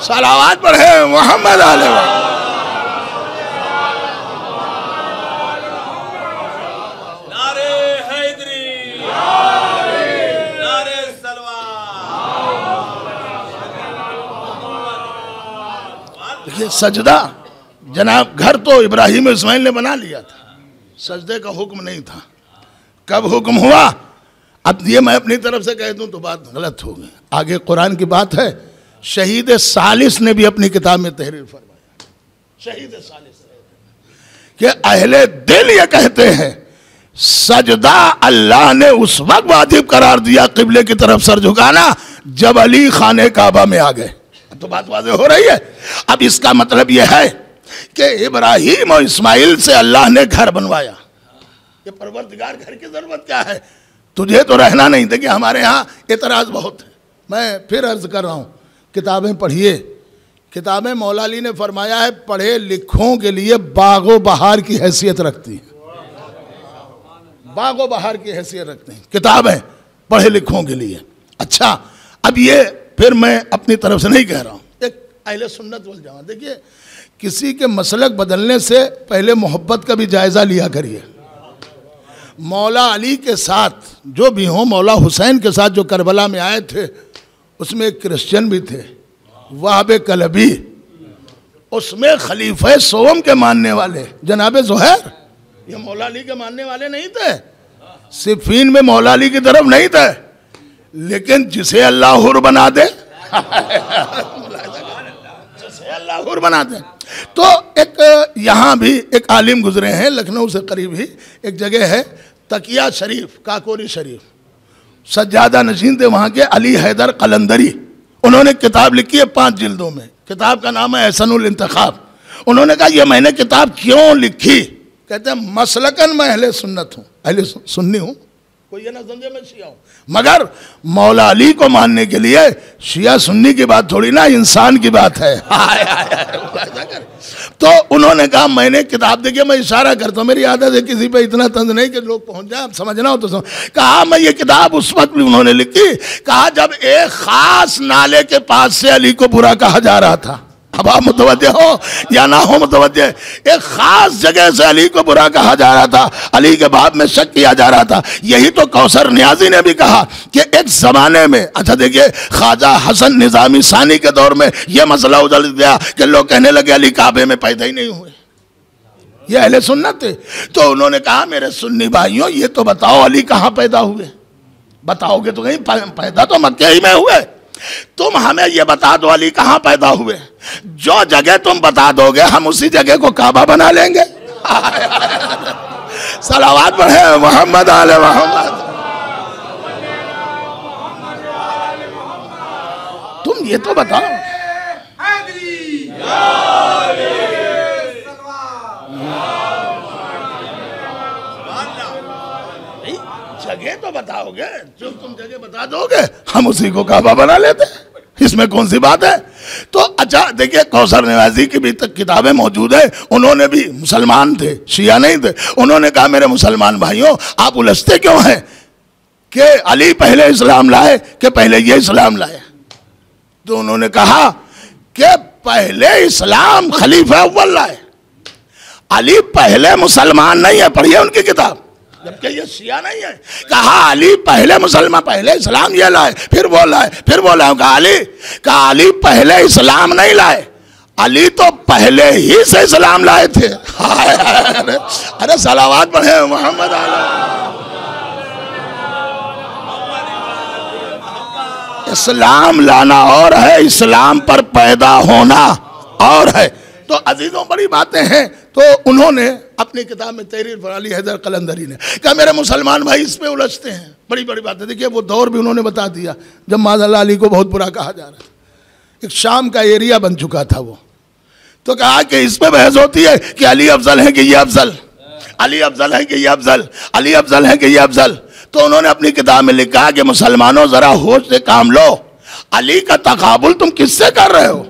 सलावत पढ़े मोहम्मद आले। नारे हैदरी, नारे देखिए सजदा जनाब, घर तो इब्राहिम इस्माइल ने बना लिया था, सजदे का हुक्म नहीं था। कब हुक्म हुआ? अब ये मैं अपनी तरफ से कह दूं तो बात गलत होगी। आगे कुरान की बात है, शहीद सालिस ने भी अपनी किताब में तहरीर फरमाया। शहीद सालिस कि अहले दिल ये कहते हैं सजदा अल्लाह ने उस वक्त वाजिब करार दिया किबले की तरफ सर झुकाना जब अली खाने काबा में आ गए। तो बात वाज़ेह हो रही है। अब इसका मतलब यह है कि इब्राहिम और इस्माइल से अल्लाह ने घर बनवाया। ये परवरदिगार घर की जरूरत क्या है? तुझे तो रहना नहीं। देखिए हमारे यहाँ एतराज बहुत है। मैं फिर अर्ज कर रहा हूँ, किताबें पढ़िए। किताबें मौला अली ने फरमाया है पढ़े लिखों के लिए बागो बहार की हैसियत रखती है, बागो बहार की हैसियत रखते हैं किताबें पढ़े लिखों के लिए। अच्छा अब ये फिर मैं अपनी तरफ से नहीं कह रहा हूँ, एक अहले सुन्नत वल जमात। देखिए किसी के मसलक बदलने से पहले मोहब्बत का भी जायज़ा लिया करिए। मौला अली के साथ जो भी हों, मौला हुसैन के साथ जो करबला में आए थे उसमें एक क्रिश्चियन भी थे, वहाब कलबी, उसमें खलीफे सोम के मानने वाले जनाबे ज़ुहैर, ये मौला अली के मानने वाले नहीं थे, सिफीन में मौला अली की तरफ नहीं थे, लेकिन जिसे अल्लाह हुर बना दे जिसे अल्लाह हुर बना दे। तो एक यहाँ भी एक आलिम गुजरे हैं, लखनऊ से करीब ही एक जगह है तकिया शरीफ, काकोरी शरीफ, सज्जादा नशीन थे वहाँ के, अली हैदर कलंदरी। उन्होंने किताब लिखी है 5 जिल्दों में, किताब का नाम है एहसनुल इंतखाब। उन्होंने कहा ये मैंने किताब क्यों लिखी, कहते हैं मसलकन मैं अहले सुन्नत हूँ, अहले सुन्नी हूँ, कोई ये ना समझे मैं शिया हूँ, मगर मौला अली को मानने के लिए शिया सुन्नी की बात थोड़ी ना, इंसान की बात है। तो उन्होंने कहा मैंने किताब देखिए, मैं इशारा करता हूँ, मेरी आदत है किसी पे इतना तंज नहीं कि लोग पहुंच जाए, समझना हो तो समझ। कहा मैं ये किताब उस वक्त भी उन्होंने लिखी, कहा जब एक खास नाले के पास से अली को बुरा कहा जा रहा था। अब आप मुतवज्जे हो या ना हो मुतवज्जे, एक खास जगह से अली को बुरा कहा जा रहा था, अली के बाप में शक किया जा रहा था। यही तो कौसर नियाजी ने भी कहा कि एक जमाने में, अच्छा देखिए, ख्वाजा हसन निजामी सानी के दौर में यह मसला उजल गया कि लोग कहने लगे अली काबे में पैदा ही नहीं हुए, ये अहले सुन्नत थे। तो उन्होंने कहा मेरे सुन्नी भाइयों ये तो बताओ अली कहाँ पैदा हुए, बताओगे तो कहीं पैदा तो मक्के ही में हुए, तुम हमें ये बता दो अली कहाँ पैदा हुए, जो जगह तुम बता दोगे हम उसी जगह को काबा बना लेंगे। सलावत पढ़े मोहम्मद आले मोहम्मद। तुम ये तो बताओ, जगह तो बताओगे, जो तुम जगह बता दोगे हम उसी को काबा बना लेते, इसमें कौन सी बात है। तो अच्छा देखिए, कौसर निवाजी की भी तक किताबें मौजूद है, उन्होंने भी मुसलमान थे, शिया नहीं थे। उन्होंने कहा मेरे मुसलमान भाइयों आप उलझते क्यों हैं कि अली पहले इस्लाम लाए कि पहले ये इस्लाम लाए। तो उन्होंने कहा कि पहले इस्लाम खलीफा अव्वल लाए, अली पहले मुसलमान नहीं है, पढ़िए उनकी किताब, जबकि ये शिया नहीं है। कहा अली पहले मुसलमान, पहले इस्लाम ये लाए फिर वो लाए फिर वो लाए। कहा अली पहले इस्लाम नहीं लाए, अली तो पहले ही से इस्लाम लाए थे। अरे सलावत पढ़े मोहम्मद आला। इस्लाम लाना और है, इस्लाम पर पैदा होना और है। तो अजीजों बड़ी बातें हैं। तो उन्होंने अपनी किताब में तहरीर पर अली हैदर कलंदरी ने कहा मेरे मुसलमान भाई इस पे उलझते हैं, बड़ी बड़ी बातें। देखिए वो दौर भी उन्होंने बता दिया जब माज़अल्लाह अली को बहुत बुरा कहा जा रहा था, एक शाम का एरिया बन चुका था वो। तो कहा कि इस पे बहस होती है कि अली अफजल है कि ये अफजल, अली अफजल है कि ये अफजल, अली अफजल है कि ये अफजल। तो उन्होंने अपनी किताब में लिखा कि मुसलमानों जरा होश से काम लो, अली का तकाबुल तुम किससे कर रहे हो,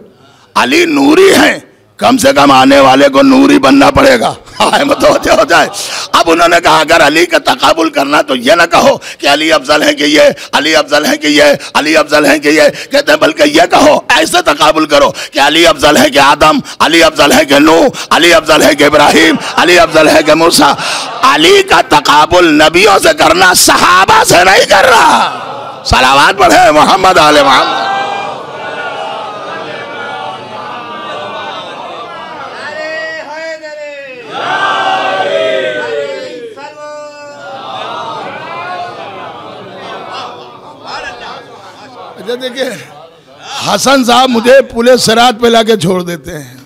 अली नूरी हैं, कम से कम आने वाले को नूरी बनना पड़ेगा, मतलब हो जाए। अब उन्होंने कहा अगर अली का तकाबुल करना तो ये ना कहो कि अली अफजल है कि ये, अली अफजल है कि ये, अली अफजल है कि ये, कहते हैं बल्कि ये कहो, ऐसे तकाबुल करो कि अली अफजल है कि आदम, अली अफजल है कि नूह, अली अफजल है कि इब्राहिम, अली अफजल है कि मूसा। अली का तकाबुल नबियों से करना, सहाबा से नहीं कर रहा। सलावत पढ़े मोहम्मद आले मोहम्मद। देखिए हसन साहब मुझे पुलिस सिरात पे लाके छोड़ देते हैं,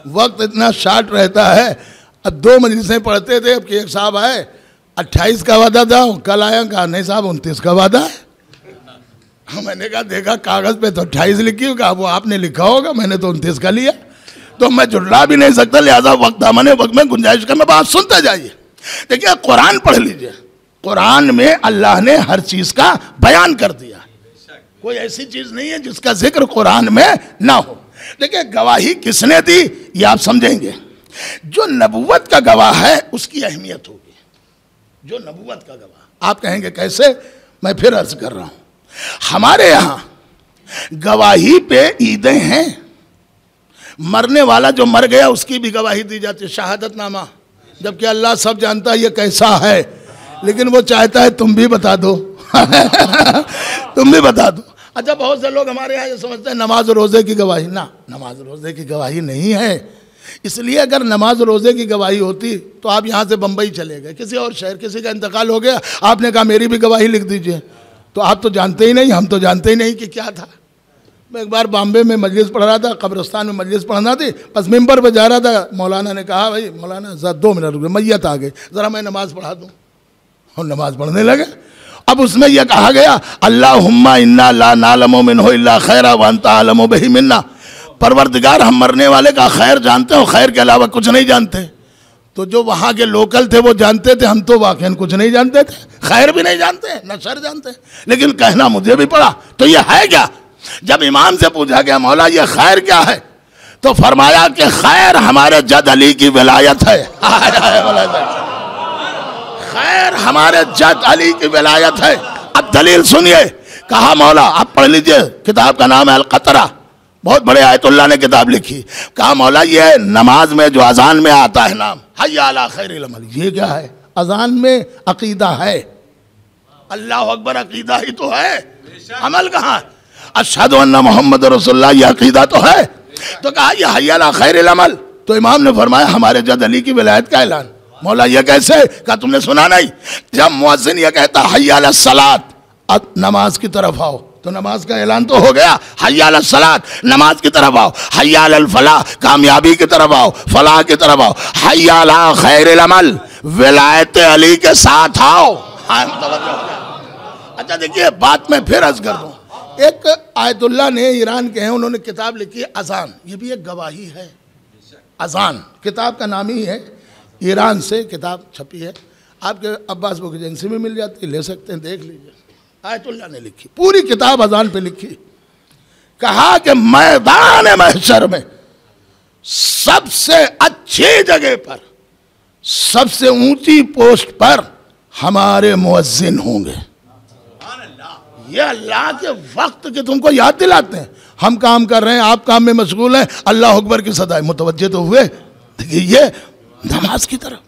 वक्त इतना शार्ट रहता है। अब 2 मजलिसें पढ़ते थे, अब एक साहब आए 28 का वादा था, कल आया कहा नहीं साहब 29 का वादा है। मैंने कहा देखा कागज पे तो 28 लिखी हो, कहा वो आपने लिखा होगा, मैंने तो 29 का लिया। तो मैं जुड़ला भी नहीं सकता, लिहाजा वक्त दामने वक्त में गुंजाइश का मैं बात सुनते जाइए। देखिए कुरान पढ़ लीजिए, कुरान में अल्लाह ने हर चीज का बयान कर दिया, कोई ऐसी चीज नहीं है जिसका जिक्र कुरान में ना हो। देखिए गवाही किसने दी ये आप समझेंगे, जो नबुव्वत का गवाह है उसकी अहमियत होगी, जो नबुव्वत का गवाह। आप कहेंगे कैसे, मैं फिर अर्ज कर रहा हूं, हमारे यहां गवाही पे ईदें हैं, मरने वाला जो मर गया उसकी भी गवाही दी जाती है, शहादतनामा, जबकि अल्लाह सब जानता है ये कैसा है, लेकिन वो चाहता है तुम भी बता दो तुम भी बता दो। अच्छा, बहुत से लोग हमारे यहाँ ये समझते हैं नमाज रोज़े की गवाही। ना, नमाज रोज़े की गवाही नहीं है। इसलिए अगर नमाज रोज़े की गवाही होती तो आप यहाँ से बम्बई चले गए, किसी और शहर, किसी का इंतकाल हो गया, आपने कहा मेरी भी गवाही लिख दीजिए, तो आप तो जानते ही नहीं, हम तो जानते ही नहीं कि क्या था। मैं एक बार बॉम्बे में मजलिस पढ़ रहा था, कब्रिस्तान में मजलिस पढ़ना थी, बस मिंबर पर जा रहा था, मौलाना ने कहा भाई मौलाना ज़रा 2 मिनट रुके, मैयत आ गई, ज़रा मैं नमाज़ पढ़ा दूँ, और नमाज़ पढ़ने लगे। अब उसमें यह कहा गया अल्लाहुम्मा इन्ना ला नालमु मिन्हु इल्ला खैरा व अंता आलमु बिही मिन्ना, परवरदिगार हम मरने वाले का खैर जानते हो, खैर के अलावा कुछ नहीं जानते। तो जो वहाँ के लोकल थे वो जानते थे, हम तो वाकई कुछ नहीं जानते थे, खैर भी नहीं जानते न शर जानते, लेकिन कहना मुझे भी पड़ा। तो ये है क्या? जब इमाम से पूछा गया मौला ये खैर क्या है, तो फरमाया कि खैर हमारे जद अली की विलायत है। खैर हमारे जद अली की विलायत है। अब दलील सुनिए। कहा मौला आप पढ़ लीजिए, किताब का नाम है अल-क़तरा, बहुत बड़े आयतुल्लाह ने किताब लिखी। कहा मौला ये नमाज में जो अजान में आता है नाम हय्या अला खैरिल अमल, ये क्या है? अजान में अकीदा है, अल्लाह अकबर अकीदा ही तो है, अमल कहाँ है? अशहदु अन्ना मुहम्मद रसूलुल्लाह, ये अकीदा तो है। तो कहा ये हय्या अला खैरिल अमल। तो इमाम ने फरमाया हमारे जद अली की विलायत का ऐलान। मौला ये कैसे? कहा तुमने सुना नहीं? जब मुअज्जिन ये कहता हय्या अला सलात, अब नमाज की तरफ आओ, तो नमाज का ऐलान तो हो गया, हय्या अला सलात, नमाज की तरफ आओ, हय्या अल फलाह, कामयाबी की तरफ आओ, फलाह की तरफ आओ, हय्या अला खैरिल अमल, विलायत अली के साथ आओ। हाँ, अच्छा देखिए, बात मैं फिर अर्ज कर दूं। एक आयतुल्लाह ने ईरान के हैं, उन्होंने किताब लिखी है अजान, ये भी एक गवाही है। अजान किताब का नाम ही है, ईरान से किताब छपी है, आपके अब्बास बुक एजेंसी में मिल जाती है, ले सकते हैं, देख लीजिए। आयतुल्लाह ने लिखी पूरी किताब अजान पे लिखी। कहा कि मैदान महशर में सबसे अच्छी जगह पर, सबसे ऊंची पोस्ट पर हमारे मुअज्जिन होंगे। ये अल्लाह के वक्त के तुमको याद दिलाते हैं। हम काम कर रहे हैं, आप काम में मशगूल हैं, अल्लाह अकबर की सदाएं मुतवज्जे तो हुए। देखिए ये नमाज की तरफ।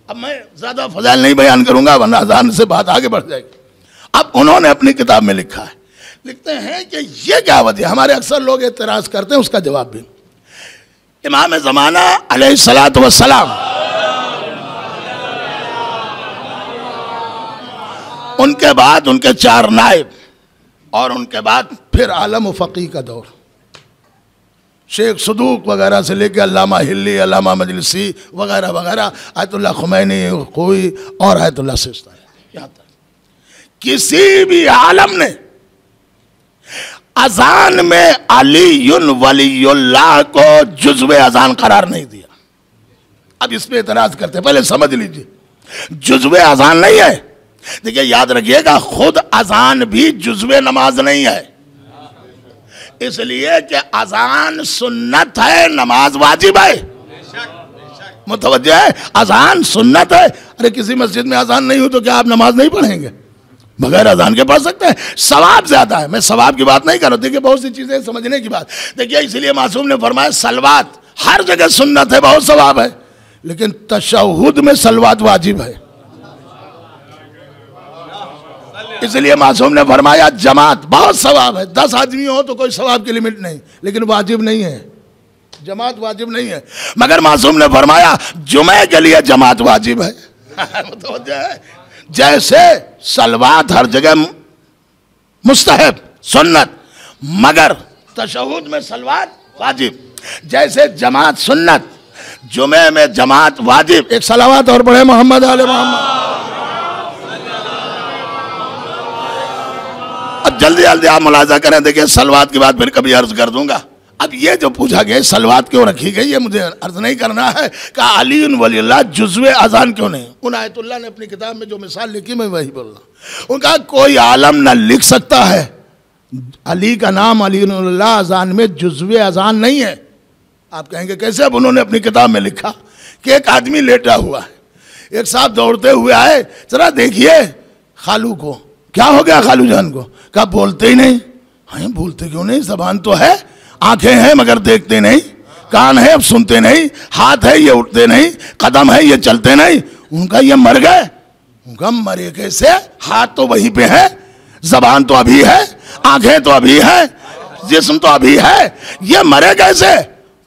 अब मैं ज्यादा फजाइल नहीं बयान करूंगा वरना अजान से बात आगे बढ़ जाएगी। अब उन्होंने अपनी किताब में लिखा है, लिखते हैं कि ये क्या वजह है। हमारे अक्सर लोग एतराज करते हैं, उसका जवाब भी। इमाम ज़माना अलैहिस्सलातु वस्सलाम, उनके बाद उनके 4 नायब, और उनके बाद फिर आलम फ़क़ी का दौर, शेख सदूक वगैरह से लेकर अल्लामा हिल्ली, अल्लामा मजलिसी वगैरह वगैरह, आयतुल्लाह खुमैनी कोई और आयतुल्लाह सिस्तानी, यहाँ तक किसी भी आलम ने अजान में अलीयुन वलीयुल्लाह को जुज़्वे अजान करार नहीं दिया। अब इस पे एतराज करते, पहले समझ लीजिए, जुज़्वे अजान नहीं है। देखिए याद रखिएगा, खुद अजान भी जुज़्वे नमाज नहीं है, इसलिए कि अजान सुन्नत है, नमाज वाजिब है। मुतवज्जे है, अजान सुन्नत है। अरे किसी मस्जिद में अजान नहीं हो तो क्या आप नमाज नहीं पढ़ेंगे? बगैर अजान के पढ़ सकते हैं, सवाब ज्यादा है। मैं सवाब की बात नहीं कर रहा, देखिए बहुत सी चीजें समझने की बात। देखिए इसलिए मासूम ने फरमाया सलवात हर जगह सुन्नत है, बहुत सवाब है, लेकिन तशहुद में सलवात वाजिब है। इसलिए मासूम ने फरमाया जमात बहुत सवाब है, 10 आदमी हो तो कोई सवाब की लिमिट नहीं, लेकिन वाजिब नहीं है, जमात वाजिब नहीं है। मगर मासूम ने फरमाया जुमे के लिए जमात वाजिब है। जैसे सलवात हर जगह मुस्तहब सुन्नत, मगर तशहुद में सलवात वाजिब। जैसे जमात सुन्नत, जुमे में जमात वाजिब। एक सलावत और पढ़े मोहम्मद आले मोहम्मद। अब जल्दी जल्दी आप मुलाजा करें, देखिए सलवात की बात फिर कभी अर्ज कर दूंगा। अब ये जो पूछा गया सलवात क्यों रखी गई, ये मुझे अर्ज नहीं करना है। कहा अली वलील्लाह जुज़्वे अजान क्यों नहीं? उन आयतुल्लाह ने अपनी किताब में जो मिसाल लिखी मैं वही बोल रहा हूँ। उनका कोई आलम न लिख सकता है अली का नाम अली वलील्लाह अजान में जुज़्वे अजान नहीं है। आप कहेंगे कैसे? अब उन्होंने अपनी किताब में लिखा कि एक आदमी लेटा हुआ है, एक साहब दौड़ते हुए आए, जरा देखिए खालू को, क्या हो गया खालू जान को? कहा बोलते ही नहीं। हाँ बोलते क्यों नहीं? ज़बान तो है, आंखें हैं मगर देखते नहीं, कान है अब सुनते नहीं, हाथ है ये उठते नहीं, कदम है ये चलते नहीं। उनका ये मर गए। उनका मरे कैसे? हाथ तो वहीं पे है, जबान तो अभी है, आंखें तो अभी है, जिस्म तो अभी है, ये मरे कैसे?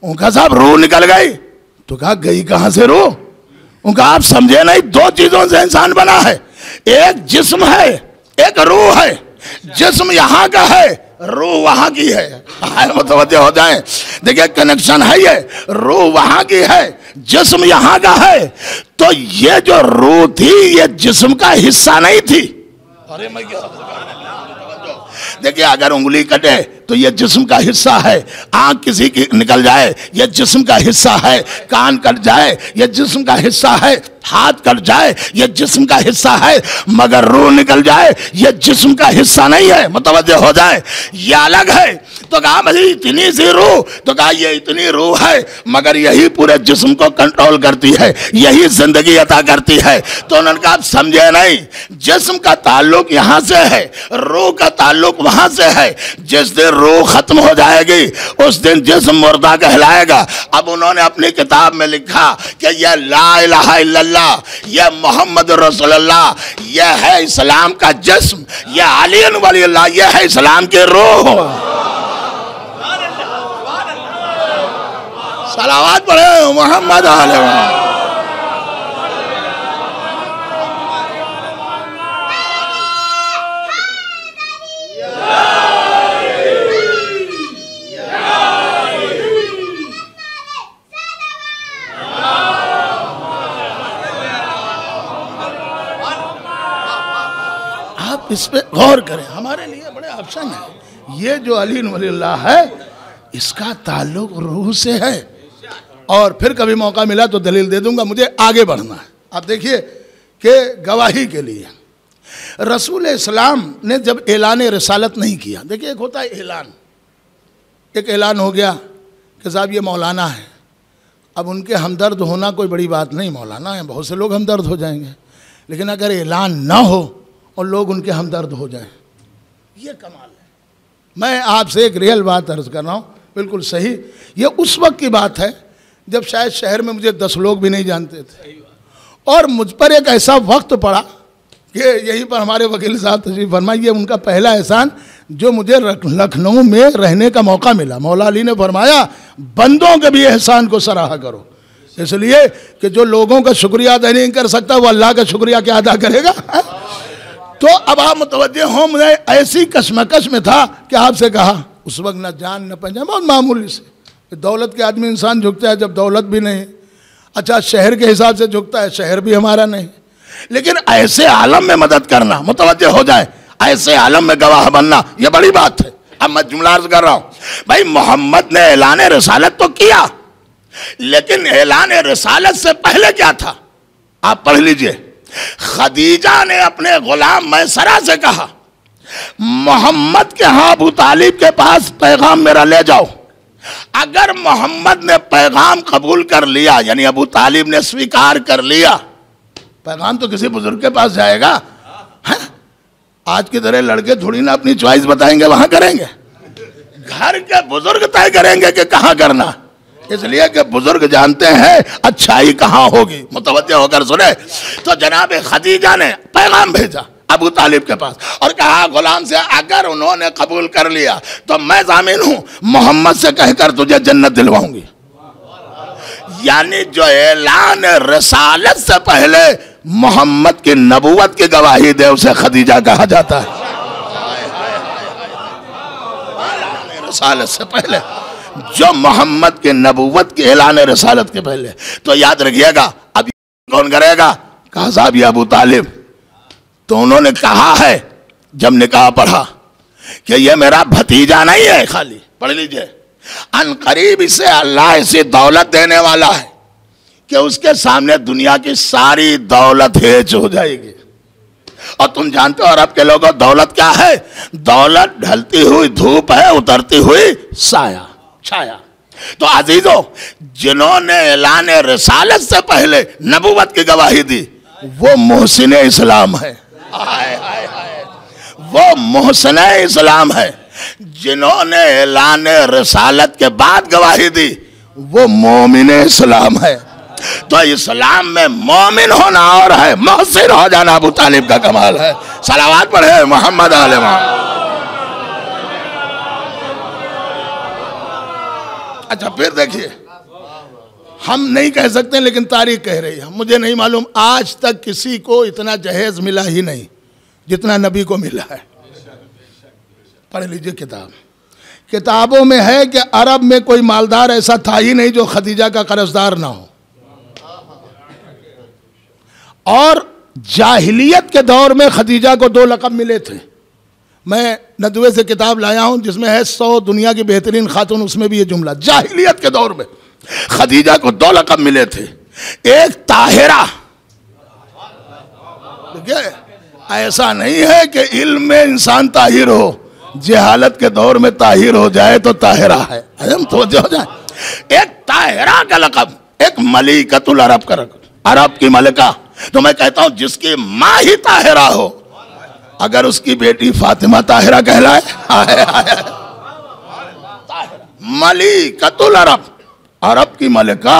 उनका साहब रूह निकल गई। तो कहा गई कहां से रूह? उनका आप समझे नहीं, दो चीजों से इंसान बना है, एक जिस्म है, एक रूह है। जिस्म यहाँ का है, रूह वहां की है। मुतवज्जे हो जाए, देखिए कनेक्शन है, ये रूह वहां की है, जिस्म यहाँ का है। तो ये जो रूह थी ये जिस्म का हिस्सा नहीं थी। अरे मैं क्या, देखिए अगर उंगली कटे तो ये जिस्म का हिस्सा है, आंख किसी की निकल जाए ये जिस्म का हिस्सा है, कान कट जाए ये जिस्म का हिस्सा है, हाथ कट जाए ये जिस्म का हिस्सा है, मगर रूह निकल जाए ये जिस्म का हिस्सा नहीं है। मुतवज्जे हो जाए, ये अलग है। तो कहा भाई इतनी सी रूह, तो कहा ये इतनी रूह है मगर यही पूरे जिस्म को कंट्रोल करती है, यही जिंदगी अता करती है। तो उन्होंने कहा आप समझे नहीं, जिस्म का ताल्लुक यहाँ से है, रूह का ताल्लुक वहां से है। जिस दिन रूह खत्म हो जाएगी उस दिन जिस्म मुर्दा कहलाएगा। अब उन्होंने अपनी किताब में लिखा कि यह ला इलाहा इल्लल्लाह, यह मोहम्मद रसूलुल्लाह, यह है इस्लाम का जिस्म, यह अली वलीउल्लाह, यह है इस्लाम की रूह। सलावत पढ़े मोहम्मद अलैहि। आप इस पे गौर करें, हमारे लिए बड़े ऑप्शन है। ये जो अली वलीउल्लाह है इसका ताल्लुक रूह से है। और फिर कभी मौका मिला तो दलील दे दूंगा, मुझे आगे बढ़ना है। आप देखिए कि गवाही के लिए रसूल इस्लाम ने जब ऐलान रिसालत नहीं किया, देखिए एक होता है ऐलान, एक ऐलान हो गया कि साहब ये मौलाना है, अब उनके हमदर्द होना कोई बड़ी बात नहीं, मौलाना है, बहुत से लोग हमदर्द हो जाएंगे। लेकिन अगर ऐलान ना हो और लोग उनके हमदर्द हो जाएं, ये कमाल है। मैं आपसे एक रियल बात अर्ज कर रहा हूँ, बिल्कुल सही। ये उस वक्त की बात है जब शायद शहर में मुझे 10 लोग भी नहीं जानते थे, और मुझ पर एक ऐसा वक्त पड़ा कि यहीं पर हमारे वकील साहब तशरीफ फरमाइए, उनका पहला एहसान जो मुझे लखनऊ में रहने का मौका मिला। मौला अली ने फरमाया बंदों के भी एहसान को सराहा करो, इसलिए कि जो लोगों का शुक्रिया अदा नहीं कर सकता वो अल्लाह का शुक्रिया क्या अदा करेगा। तो अब आप मुतवज्जे हो, मुझे ऐसी कशमकश में था कि आपसे कहा उस वक्त न जान न पहचान, बहुत मामूली से, दौलत के आदमी इंसान झुकता है जब दौलत भी नहीं, अच्छा शहर के हिसाब से झुकता है, शहर भी हमारा नहीं, लेकिन ऐसे आलम में मदद करना, मुतवज्जे हो जाए, ऐसे आलम में गवाह बनना, यह बड़ी बात है। अब मैं जुमला अर्ज कर रहा हूं, भाई मोहम्मद ने ऐलान रिसालत तो किया, लेकिन ऐलान रिसालत से पहले क्या था आप पढ़ लीजिए। खदीजा ने अपने गुलाम मैसरा से कहा मोहम्मद के यहाँ अबू तालिब के पास पैगाम मेरा ले जाओ। अगर मोहम्मद ने पैगाम कबूल कर लिया, यानी अबू तालिब ने स्वीकार कर लिया, पैगाम तो किसी बुजुर्ग के पास जाएगा, है? आज की तरह लड़के थोड़ी ना अपनी चॉइस बताएंगे वहां करेंगे, घर के बुजुर्ग तय करेंगे कि कहां करना, इसलिए कि बुजुर्ग जानते हैं अच्छाई कहां होगी। मुतवज्जे होकर सुने, तो जनाब खदीजा ने पैगाम भेजा अबू तालिब के पास और कहा गुलाम से अगर उन्होंने कबूल कर लिया तो मैं जामिन हूं, मोहम्मद से कहकर तुझे जन्नत दिलवाऊंगी। यानी जो ऐलान रिसालत से पहले मोहम्मद की नबूवत की गवाही दे उसे खदीजा कहा जाता है। रिसालत से पहले, जो मोहम्मद के नबूवत के ऐलान रिसालत के पहले, तो याद रखिएगा अब कौन करेगा, कहा साहब ये अबू तालिब। तो उन्होंने कहा है जब निकाह पढ़ा कि ये मेरा भतीजा नहीं है, खाली पढ़ लीजिए, अन करीब इसे अल्लाह ऐसी दौलत देने वाला है कि उसके सामने दुनिया की सारी दौलत हेज हो जाएगी। और तुम जानते हो अरब के लोगों दौलत क्या है, दौलत ढलती हुई धूप है, उतरती हुई साया छाया। तो अजीजों, जिन्होंने ऐलान रिसालत से पहले नबूवत की गवाही दी वो मोहसिन इस्लाम है। हाय हाय हाय, वो मोहसिन इस्लाम है। जिन्होंने ऐलान रिसालत के बाद गवाही दी वो मोमिन इस्लाम है। तो इस्लाम में मोमिन होना और है, मोहसिन हो जाना अबू तालिब का कमाल है। सलावत पढ़े मोहम्मद आले मोहम्मद। अच्छा फिर देखिए, हम नहीं कह सकते लेकिन तारीख कह रही है, मुझे नहीं मालूम आज तक किसी को इतना जहेज मिला ही नहीं जितना नबी को मिला है। पढ़ लीजिए किताब, किताबों में है कि अरब में कोई मालदार ऐसा था ही नहीं जो खदीजा का कर्जदार ना हो। और जाहिलियत के दौर में खदीजा को 2 लक़ब मिले थे। मैं नदवे से किताब लाया हूं जिसमें है 100 दुनिया की बेहतरीन खातून, उसमें भी ये जुमला, जाहिलियत के दौर में खदीजा को 2 लक़ब मिले थे। एक ताहिरा, देखिए ऐसा नहीं है कि इल्म में इंसान ताहिर हो, जहालत के दौर में ताहिर हो जाए तो ताहिरा है, हम तो हो जाए। एक ताहिरा का लक़ब, एक मलिकतुल अरब का लक़ब, अरब की मलिका। तो मैं कहता हूं जिसकी माँ ही ताहिरा हो, अगर उसकी बेटी फातिमा ताहिरा कहलाए, मलिकतुल अरब, अरब की मलिका।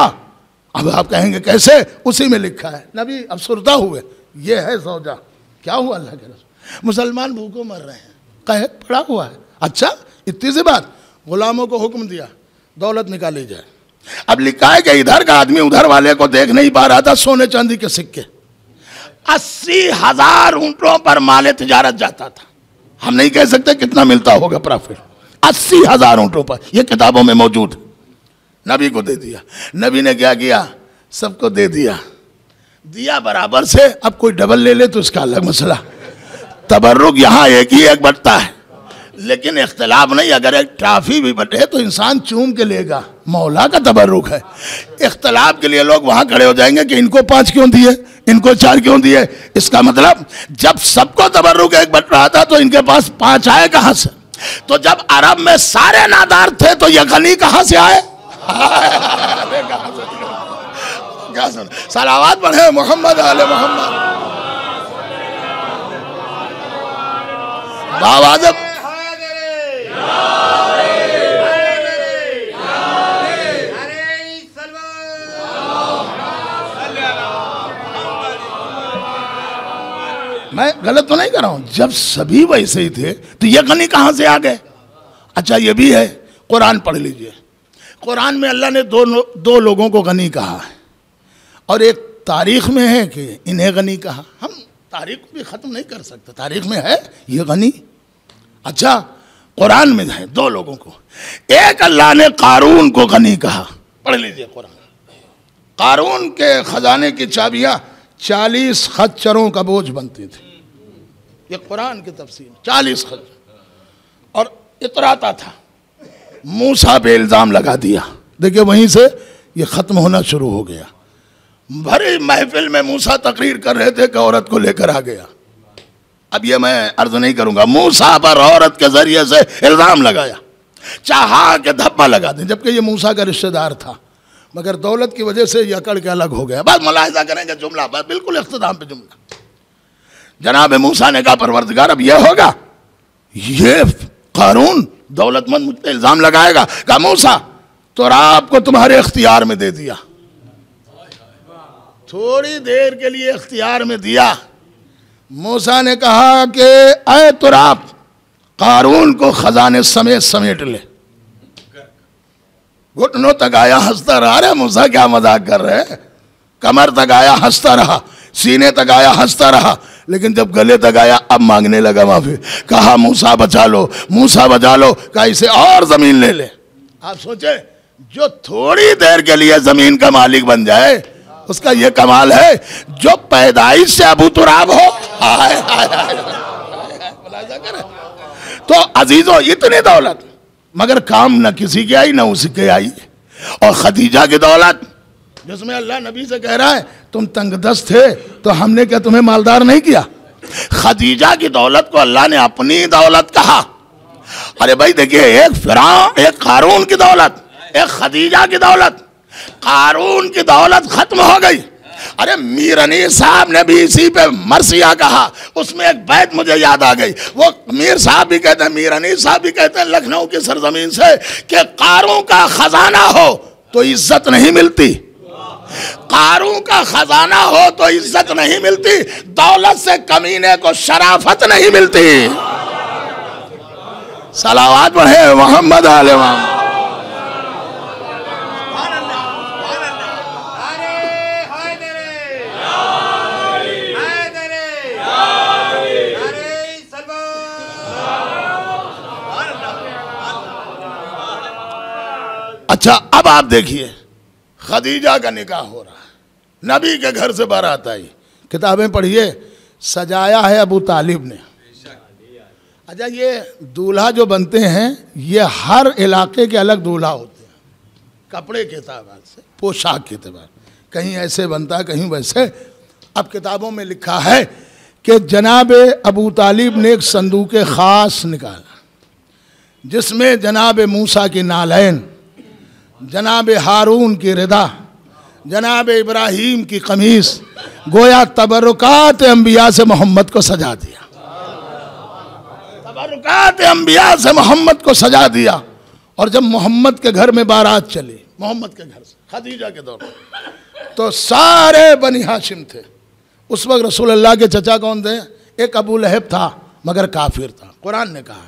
अब आप कहेंगे कैसे, उसी में लिखा है, नबी अफसरदा हुए, ये है सौजा। क्या हुआ अल्लाह के रसूल, मुसलमान भूखों मर रहे हैं, कहे पड़ा हुआ है। अच्छा इतनी सी बात, गुलामों को हुक्म दिया दौलत निकाली जाए। अब लिखा है कि इधर का आदमी उधर वाले को देख नहीं पा रहा था, सोने चांदी के सिक्के, 80,000 ऊंटों पर माले तिजारत जाता था। हम नहीं कह सकते कितना मिलता होगा प्रॉफिट, 80,000 ऊंटों पर, यह किताबों में मौजूद। नबी को दे दिया, नबी ने क्या किया, सबको दे दिया, दिया बराबर से। अब कोई डबल ले ले तो इसका अलग मसला, तबर्रुक यहाँ एक ही एक बटता है, लेकिन इख्तिलाफ नहीं। अगर एक ट्राफी भी बटे तो इंसान चूम के लेगा, मौला का तबर्रुक है। इख्तिलाफ के लिए लोग वहां खड़े हो जाएंगे कि इनको 5 क्यों दिए, इनको 4 क्यों दिए। इसका मतलब जब सबको तबर्रुक एक बट रहा था तो इनके पास 5 आए कहां से। तो जब अरब में सारे नादार थे तो ये गनी कहां से आए। क्या सुन, सलावत पढ़े मोहम्मद आले मोहम्मद। बाबा जब मैं गलत तो नहीं कर रहा हूं, जब सभी वैसे ही थे तो ये गनी कहां से आ गए। अच्छा ये भी है, कुरान पढ़ लीजिए, कुरान में अल्लाह ने दो लोगों को गनी कहा है, और एक तारीख में है कि इन्हें गनी कहा। हम तारीख को भी ख़त्म नहीं कर सकते, तारीख में है ये गनी। अच्छा कुरान में है 2 लोगों को, एक अल्लाह ने कारून को गनी कहा। पढ़ लीजिए कुरान, कारून के खजाने की चाबियां 40 खच्चरों का बोझ बनती थी। ये कुरान की तफसीर, 40 खच्चर, और इतराता था। मूसा पे इल्ज़ाम लगा दिया, देखिए वहीं से ये ख़त्म होना शुरू हो गया। भरी महफिल में मूसा तकरीर कर रहे थे कि औरत को लेकर आ गया। अब ये मैं अर्ज नहीं करूंगा, मूसा पर औरत के जरिए से इल्ज़ाम लगाया, चाहा के धब्बा लगा दें, जबकि ये मूसा का रिश्तेदार था, मगर दौलत की वजह से ये अकड़ के अलग हो गया। बस मुलाहिजा करेंगे जुमला, बस बिल्कुल इख्तिताम पे जुमला। जनाब मूसा ने कहा परवरदिगार अब यह होगा, ये कारून दौलतमंद मुझ पे इल्ज़ाम लगाएगा। कहा मूसा तो आपको तुम्हारे इख्तियार में दे दिया, थोड़ी देर के लिए इख्तियार में दिया। मूसा ने कहा कि ऐ तुराब, कारून को खजाने समेत समेट ले। घुटनों तक आया हंसता रहा। अरे मूसा क्या मजाक कर रहे हैं, कमर तक आया हंसता रहा, सीने तक आया हंसता रहा, लेकिन जब गले तक आया अब मांगने लगा माफी। कहा मूसा बचा लो, मूसा बचा लो। कहा इसे और जमीन ले ले। आप सोचे जो थोड़ी देर के लिए जमीन का मालिक बन जाए उसका यह कमाल है, जो पैदाइश से अबू तुराब हो। तो अजीजों इतनी दौलत, मगर काम न किसी की आई न उसी के आई। और खदीजा की दौलत जिसमें अल्लाह नबी से कह रहा है तुम तंगदस्त थे तो हमने क्या तुम्हें मालदार नहीं किया। खदीजा की दौलत को अल्लाह ने अपनी दौलत कहा। अरे भाई देखिए, एक फिरौन, एक कारून की दौलत, एक खदीजा की दौलत। कारून की दौलत खत्म हो गई। अरे मीर अनीस साहब ने भी इसी पे मरसिया कहा, उसमें एक बैत मुझे याद आ गई। वो मीर साहब भी कहते हैं, मीर अनीस साहब भी कहते हैं लखनऊ की सरजमीन से कि कारून का खजाना हो तो इज्जत नहीं मिलती, कारून का खजाना हो तो इज्जत नहीं मिलती, दौलत से कमीने को शराफत नहीं मिलती। सलावत पढ़े मोहम्मद आले मोहम्मद। अच्छा, अब आप देखिए, खदीजा का निकाह हो रहा है, नबी के घर से बारात आई, किताबें पढ़िए, सजाया है अबू तालिब ने। अच्छा, ये दूल्हा जो बनते हैं ये हर इलाके के अलग दूल्हा होते हैं, कपड़े के एतबार से, पोशाक के एतबार, कहीं ऐसे बनता है कहीं वैसे। अब किताबों में लिखा है कि जनाब अबू तालिब ने एक संदूक ख़ास निकाला जिसमें जनाब मूसा की नालैन, जनाब हारून की रिदा, जनाब इब्राहीम की कमीज, गोया तबरुकात अंबिया से मोहम्मद को सजा दिया, तबरुकात अंबिया से मोहम्मद को सजा दिया। और जब मोहम्मद के घर में बारात चली, मोहम्मद के घर से खदीजा के दौर में, तो सारे बनी हाशिम थे। उस वक्त रसूल अल्लाह के चचा कौन थे? एक अबू लहब था मगर काफिर था, कुरान ने कहा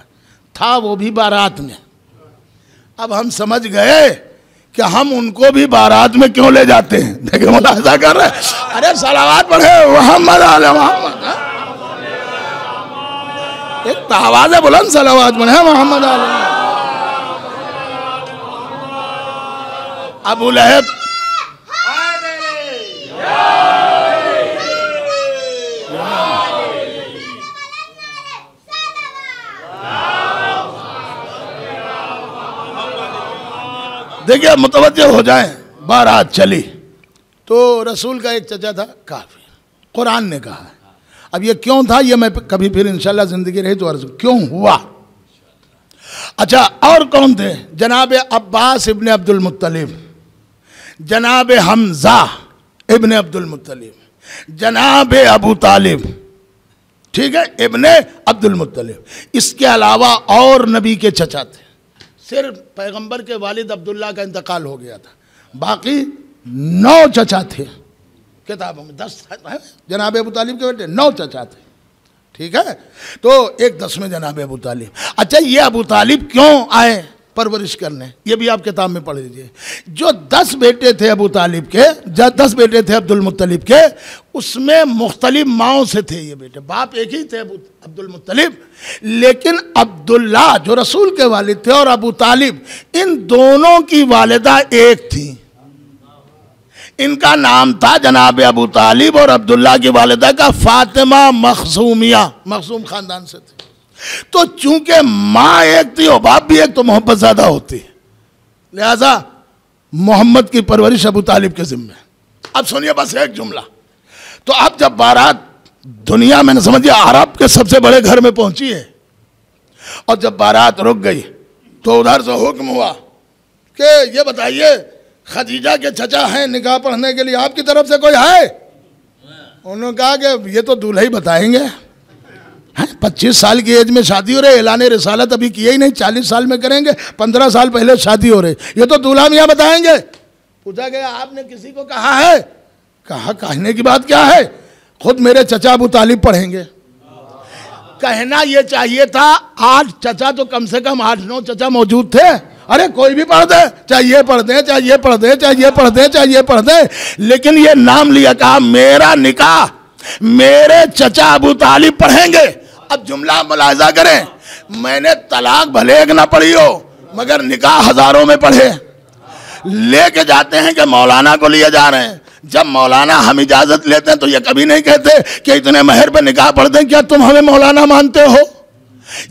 था वो भी बारात में। अब हम समझ गए कि हम उनको भी बारात में क्यों ले जाते हैं। देखिए मुलाहिजा कर रहे हैं, अरे सलावत पढ़े मोहम्मद आले मोहम्मद। एक आवाज़ बुलंद सलावत पढ़े मोहम्मद आले। अबू लहब देखिए मुतवज्जो हो जाए, बारात चली तो रसूल का एक चचा था काफिर, कुरान ने कहा है। अब ये क्यों था ये मैं कभी फिर इंशाल्लाह जिंदगी रही तो अर्ज क्यों हुआ। अच्छा, और कौन थे? जनाब अब्बास इब्ने अब्दुल मुत्तलिब, जनाब हमजा इब्ने अब्दुल मुत्तलिब, जनाब अबू तालिब, ठीक है, इब्ने अब्दुल मुत्तलिब। इसके अलावा और नबी के चचा थे, सिर्फ पैगंबर के वालिद अब्दुल्ला का इंतकाल हो गया था, बाकी 9 चचा थे। किताबों में 10 है, जनाब अबू तालिब के बेटे 9 चचा थे, ठीक है। तो एक 10वें जनाब अबू तालिब। अच्छा, ये अबू तालिब क्यों आए परवरिश करने, ये भी आप किताब में पढ़ लीजिए। जो 10 बेटे थे अबू तालिब के, जो 10 बेटे थे अब्दुल मुत्तलिब के, उसमें मुख्तलिफ माओं से थे ये बेटे, बाप एक ही थे अब्दुल मुत्तलिब, लेकिन अब्दुल्ला जो रसूल के वालिद थे और अबू तालिब, इन दोनों की वालिदा एक थी। इनका नाम था जनाब अबू तालिब और अब्दुल्ला की वालिदा का फातिमा मखसूमिया, मखसूम खानदान से थे। तो चूंकि माँ एक थी और बाप भी एक, तो मोहब्बत ज्यादा होती, लिहाजा मोहम्मद की परवरिश अबू तालिब के जिम्मे। अब सुनिए बस एक जुमला। तो अब जब बारात दुनिया में न समझिए अरब के सबसे बड़े घर में पहुंची है, और जब बारात रुक गई तो उधर से हुक्म हुआ कि ये बताइए खदीजा के चचा हैं निकाह पढ़ने के लिए, आपकी तरफ से कोई है? उन्होंने कहा कि ये तो दूल्हा ही बताएंगे। 25 साल की एज में शादी हो रही, ऐलान रिसालत अभी किए ही नहीं, 40 साल में करेंगे, 15 साल पहले शादी हो रही, ये तो दूल्हा मियाँ बताएंगे। पूछा गया आपने किसी को कहा है? कहा कहने की बात क्या है, खुद मेरे चचा अबू तालिब पढ़ेंगे। कहना ये चाहिए था 8 चचा, तो कम से कम 8-9 चचा मौजूद थे। अरे कोई भी पढ़ दे, चाहे ये पढ़ दे, चाहे ये पढ़ दे, चाहे ये पढ़ दे, चाहे ये पढ़ दे, लेकिन ये नाम लिया, कहा मेरा निकाह मेरे चचा अबू तालिब पढ़ेंगे। अब जुमला मुलाहिजा करें, मैंने तलाक भले एक ना पढ़ी हो मगर निकाह हजारों में पढ़े। लेके जाते हैं कि मौलाना को लिए जा रहे हैं, जब मौलाना हम इजाजत लेते हैं तो ये कभी नहीं कहते कि इतने महर पे निकाह पढ़ दें, क्या तुम हमें मौलाना मानते हो?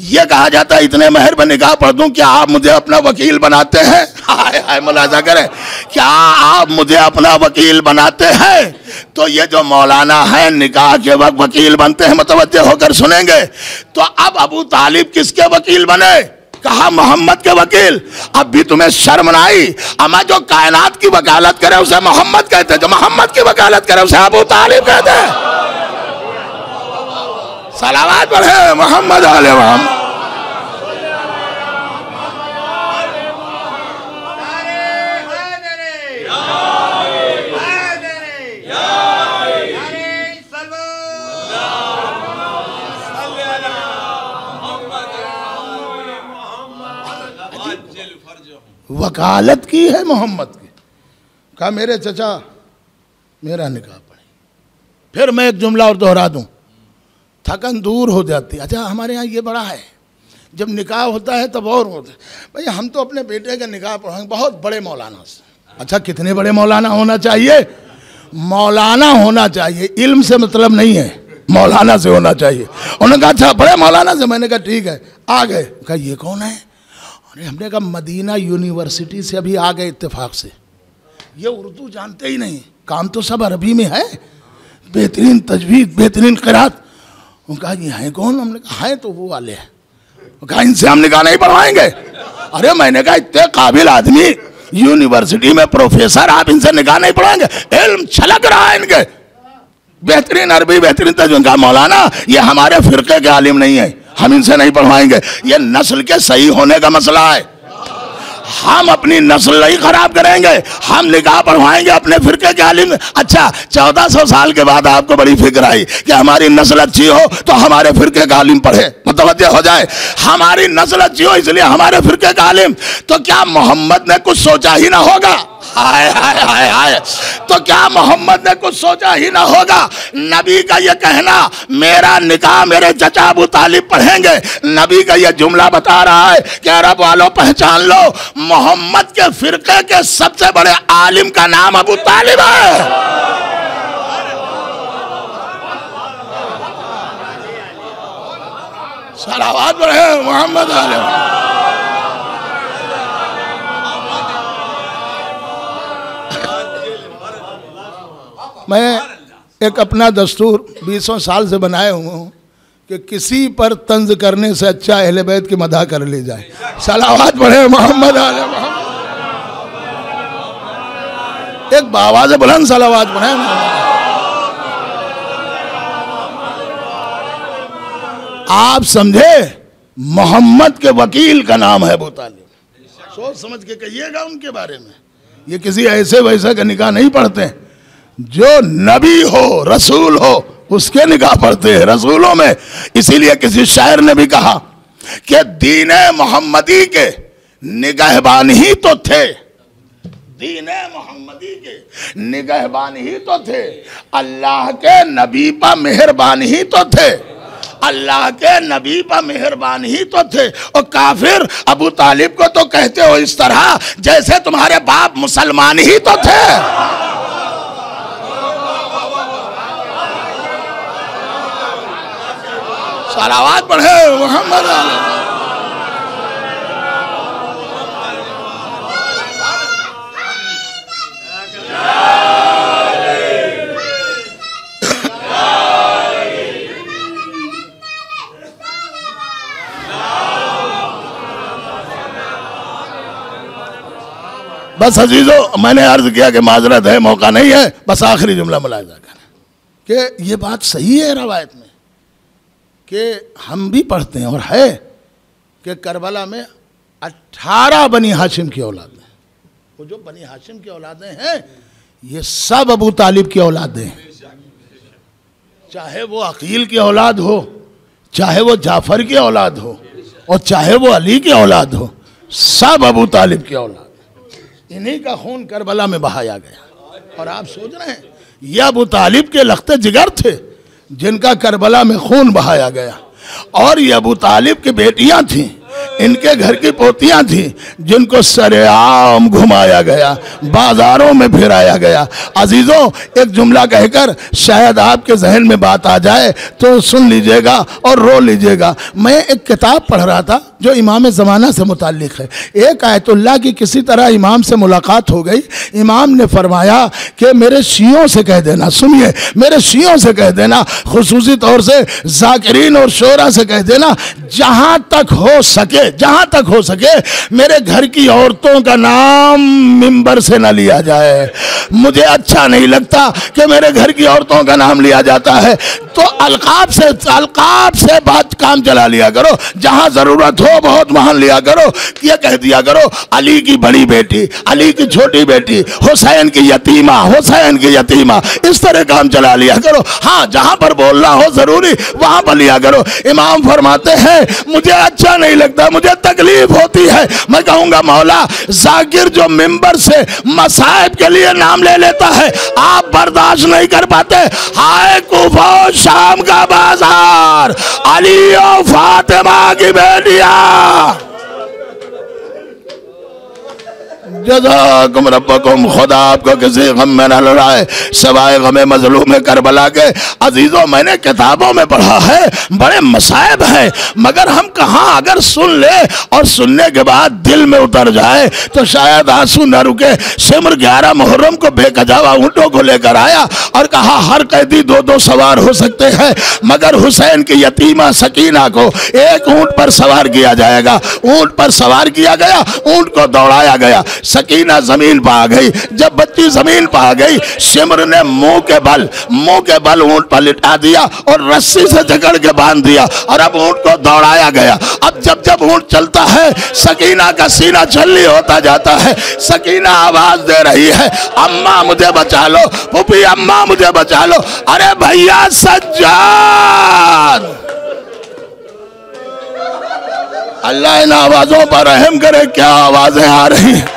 ये कहा जाता है इतने महर पे निकाह पढ़ दूं, क्या आप मुझे अपना वकील बनाते हैं? हाय हाय मुलाहिजा करें, क्या आप मुझे अपना वकील बनाते हैं? तो ये जो मौलाना है निकाह के वक्त वकील बनते हैं, मुतवज्जे होकर सुनेंगे। तो अब अबू तालिब किसके वकील बने? कहा मोहम्मद के वकील। अब भी तुम्हें शर्म न आई? अमा जो कायनात की वकालत करे उसे मोहम्मद कहते हैं, जो मोहम्मद की वकालत करे उसे अबू तालिब कहते हैं। सलावत पढ़े मोहम्मद आले मोहम्मद। वकालत की है मोहम्मद की। कहा मेरे चचा मेरा निकाह पढ़े। फिर मैं एक जुमला और दोहरा दूं, थकन दूर हो जाती। अच्छा हमारे यहाँ ये बड़ा है, जब निकाह होता है तब और होता है। भाई हम तो अपने बेटे का निकाह पढ़ाएंगे बहुत बड़े मौलाना से। अच्छा कितने बड़े मौलाना होना चाहिए? मौलाना होना चाहिए, इल्म से मतलब नहीं है, मौलाना से होना चाहिए। उन्होंने कहा अच्छा बड़े मौलाना से। मैंने कहा ठीक है। आ गए। कहा ये कौन है? अरे हमने कहा मदीना यूनिवर्सिटी से अभी आ गए इत्तेफाक से। ये उर्दू जानते ही नहीं, काम तो सब अरबी में है, बेहतरीन तजवीद बेहतरीन क़िरात। उन्होंने कहा ये हैं कौन? हमने कहा हैं तो वो वाले हैं। कहा इनसे हम निकाह नहीं पढ़वाएंगे। अरे मैंने कहा इतने काबिल आदमी यूनिवर्सिटी में प्रोफेसर, आप इनसे निकाह नहीं पढ़ाएंगे? इल्म छलक रहा है इनके, बेहतरीन अरबी बेहतरीन तजवीद। कहा मौलाना ये हमारे फिरके के आलिम नहीं है, हम इनसे नहीं पढ़वाएंगे। ये नस्ल के सही होने का मसला है, हम अपनी नस्ल नहीं खराब करेंगे, हम निकाह पढ़वाएंगे अपने फिरके के आलिम। अच्छा 1400 साल के बाद आपको बड़ी फिक्र आई कि हमारी नस्ल अच्छी हो तो हमारे फिरके का आलिम पढ़े, मुतवज्जे हो जाए। हमारी नस्ल अच्छी हो इसलिए हमारे फिरके का आलिम। तो क्या मोहम्मद ने कुछ सोचा ही ना होगा? हाय हाय हाय हाय। तो क्या मोहम्मद ने कुछ सोचा ही ना होगा? नबी का ये कहना मेरा निकाह मेरे चचा अबू तालिब पढ़ेंगे, नबी का ये जुमला बता रहा है कि अरब वालों पहचान लो मोहम्मद के फिरके के सबसे बड़े आलिम का नाम अबू तालिब है। सलावत पढ़े मोहम्मद आलिम। मैं एक अपना दस्तूर 20 साल से बनाए हुए हूँ कि किसी पर तंज करने से अच्छा अहले बैत की मदह कर ली जाए। सलावत पढ़े मोहम्मद आले मोहम्मद। एक बाबा से बुलंद सलावत पढ़े। आप समझे मोहम्मद के वकील का नाम है अबू तालिब। सोच समझ के कहिएगा उनके बारे में। ये किसी ऐसे वैसे का निकाह नहीं पढ़ते, जो नबी हो रसूल हो उसके निकाह पढ़ते हैं रसूलों में। इसीलिए किसी शायर ने भी कहा कि दीने मोहम्मदी के निगहबान ही तो थे, दीने मोहम्मदी के निगहबान ही तो थे, अल्लाह के नबी पर मेहरबान ही तो थे, अल्लाह के नबी पर मेहरबान ही तो थे। और काफिर अबू तालिब को तो कहते हो इस तरह जैसे तुम्हारे बाप मुसलमान ही तो थे। सलावत पढ़े मोहम्मद आले। बस अजीजों मैंने अर्ज किया कि माजरत है, मौका नहीं है, बस आखिरी जुमला मुलाहिजा करें कि ये बात सही है रवायत में कि हम भी पढ़ते हैं और है कि करबला में 18 बनी हाशिम की औलादें, वो जो बनी हाशिम की औलादें हैं ये सब अबू तालिब की औलादें हैं। चाहे वो अकील की औलाद हो, चाहे वो जाफर की औलाद हो और चाहे वो अली की औलाद हो, सब अबू तालिब की औलाद। इन्हीं का खून करबला में बहाया गया। और आप सोच रहे हैं ये अबू तालिब के लख्ते जिगर थे जिनका करबला में खून बहाया गया। और ये अबू तालिब की बेटियां थीं, इनके घर की पोतियां थीं जिनको सरेआम घुमाया गया, बाजारों में फिराया गया। अजीजों एक जुमला कहकर शायद आपके जहन में बात आ जाए तो सुन लीजिएगा और रो लीजिएगा। मैं एक किताब पढ़ रहा था जो इमाम ज़माना से मुताल्लिक़ है। एक आयतुल्लाह की किसी तरह इमाम से मुलाकात हो गई। इमाम ने फरमाया कि मेरे शियों से कह देना, सुनिए, मेरे शियों से कह देना, खुसूसी तौर से ज़ाकिरीन और शोरा से कह देना, जहाँ तक हो सके मेरे घर की औरतों का नाम मिंबर से न लिया जाए। मुझे अच्छा नहीं लगता कि मेरे घर की औरतों का नाम लिया जाता है। तो अलकाब से बात काम चला लिया करो। जहाँ ज़रूरत हो दो बहुत महान लिया करो, ये कह दिया करो अली की बड़ी बेटी, अली की छोटी बेटी, हुसैन की यतीमा, हुसैन की यतीमा, इस तरह काम चला लिया करो। हाँ, जहां पर बोलना हो जरूरी वहां पर लिया करो। इमाम फरमाते हैं मुझे अच्छा नहीं लगता, मुझे तकलीफ होती है। मैं कहूंगा मौला, जाकिर जो मिंबर से मसाइब के लिए नाम ले लेता है आप बर्दाश्त नहीं कर पाते। हाय कूफा शाम का बाजार, अली और फातिमा की बेटिया, जज़ाकुम रब्बकुम, खुदा आपको किसी गम में न लड़ाए सवाए गमे मजलूम करबला के। अजीजों, मैंने किताबों में पढ़ा है बड़े मसाइब हैं, मगर हम कहाँ अगर सुन ले और सुनने के बाद दिल में उतर जाए तो शायद आंसू न रुके। सिमर 11 मुहर्रम को बेकजावा ऊँटों को लेकर आया और कहा हर कैदी 2-2 सवार हो सकते हैं, मगर हुसैन की यतीमा सकीना को एक ऊँट पर सवार किया जाएगा। ऊँट पर सवार किया गया, ऊँट को दौड़ाया गया, सकीना जमीन पर आ गई। जब बच्ची जमीन पर आ गई, सिमर ने मुंह के बल ऊंट पर लिटा दिया और रस्सी से जकड़ के बांध दिया और अब ऊंट को दौड़ाया गया। अब जब ऊंट चलता है सकीना का सीना छल्ली होता जाता है। सकीना आवाज दे रही है, अम्मा मुझे बचा लो, पुपी अम्मा मुझे बचा लो। अरे भैया सज्जाद, अल्लाह इन आवाजों पर रहम करे, क्या आवाजें आ रही हैं।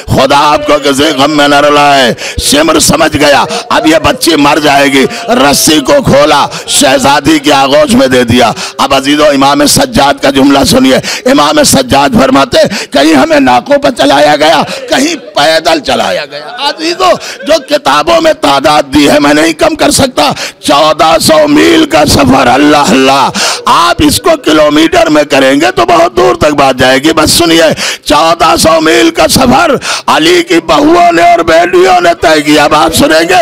खुदा आपको किसी गम में न रुलाए। सिमर समझ गया अब ये बच्ची मर जाएगी, रस्सी को खोला, शहजादी की आगोश में दे दिया। अब अजीजों, इमाम सज्जाद का जुमला सुनिए। इमाम सज्जाद फरमाते कहीं हमें नाकों पर चलाया गया, कहीं पैदल चलाया गया। अजीजों, जो किताबों में तादाद दी है मैं नहीं कम कर सकता, 1400 मील का सफर। अल्लाह अल्लाह, आप इसको किलोमीटर में करेंगे तो बहुत दूर तक बात जाएगी। बस सुनिए, 1400 मील का सफर अली की बहुओं ने और बेटियों ने तय किया। बात सुनेंगे।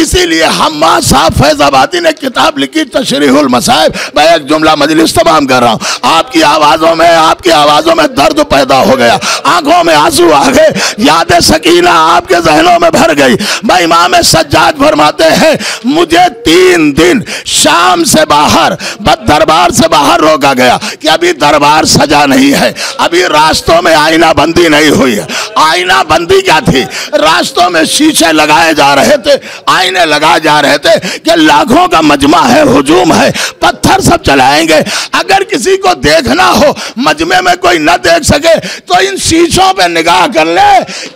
इसीलिए हम्मा साहब फैजाबादी ने किताब लिखी तशरीहुल मसाइब। मैं एक जुमला मजलिस तमाम कर रहा हूँ, आपकी आवाजों में दर्द पैदा हो गया, आंखों में आंसू आ गए, याद सकीना आपके जहनों में भर गई। भाई इमाम सज्जाद फरमाते हैं मुझे 3 दिन शाम से बाहर दरबार से बाहर रोका गया कि अभी दरबार सजा नहीं है, अभी रास्तों में आईना बंदी नहीं हुई है। आईना बंदी क्या थी? रास्तों में शीशे लगाए जा रहे थे, आईने लगाए जा रहे थे कि लाखों का मजमा है, हुजूम है, पत्थर सब चलाएंगे। अगर किसी को देखना हो, मजमे में कोई न देख सके तो इन शीशों पे निगाह कर ले,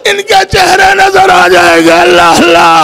इनके चेहरे नजर आ जाएंगे। अल्लाह अल्लाह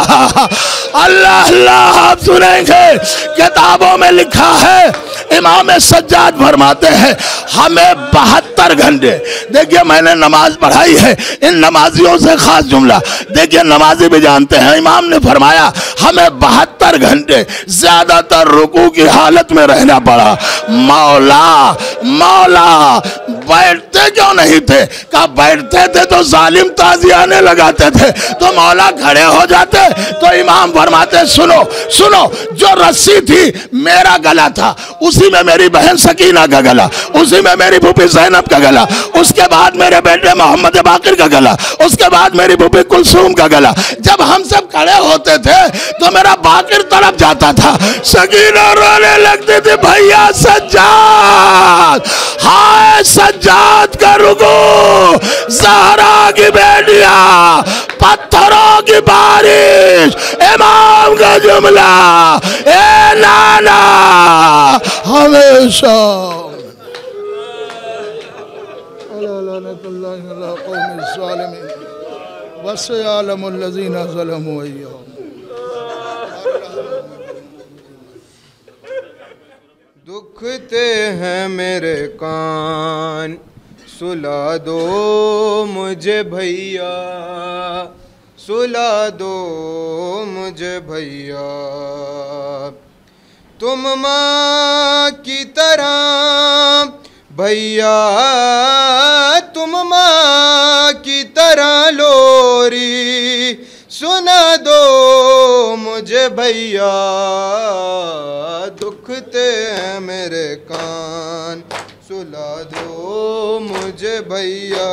अल्लाह अल्लाह। आप सुनेंगे किताबों में लिखा है, इमाम सज्जाद फरमाते हैं हमें 72 घंटे, देखिए मैंने नमाज पढ़ाई है, इन नमाजियों से खास जुमला देखिए, नमाजी भी जानते हैं। इमाम ने फरमाया हमें 72 घंटे ज्यादातर रुकू की हालत में रहना पड़ा। मौला मौला, बैठते क्यों नहीं थे? कहा बैठते थे तो जालिम ताजियाने लगाते थे, तो मौला खड़े हो जाते। तो इमाम फरमाते सुनो सुनो, जो रस्सी थी मेरा गला था, उसी में मेरी बहन सकीना का गला, उसी में मेरी फूफी ज़ैनब का गला, उसके बाद मेरे बेटे मोहम्मद बाकिर का गला, उसके बाद मेरी फूफी कुलसूम का गला। जब हम सब खड़े होते थे तो मेरा बाकिर तरफ जाता था, सकीना रोने लगती थी भैया सज्जाद, हाय सज्जाद का रुको, ज़हरा की बेटिया, पत्थरों की बारिश, इमाम का जुमला, ए नाना हमेशा दुखते हैं मेरे कान, सुला दो मुझे भैया, सुला दो मुझे भैया। तुम माँ की तरह भैया, तुम माँ की तरह लोरी सुना दो मुझे भैया। दुखते हैं मेरे कान, सुला दो मुझे भैया,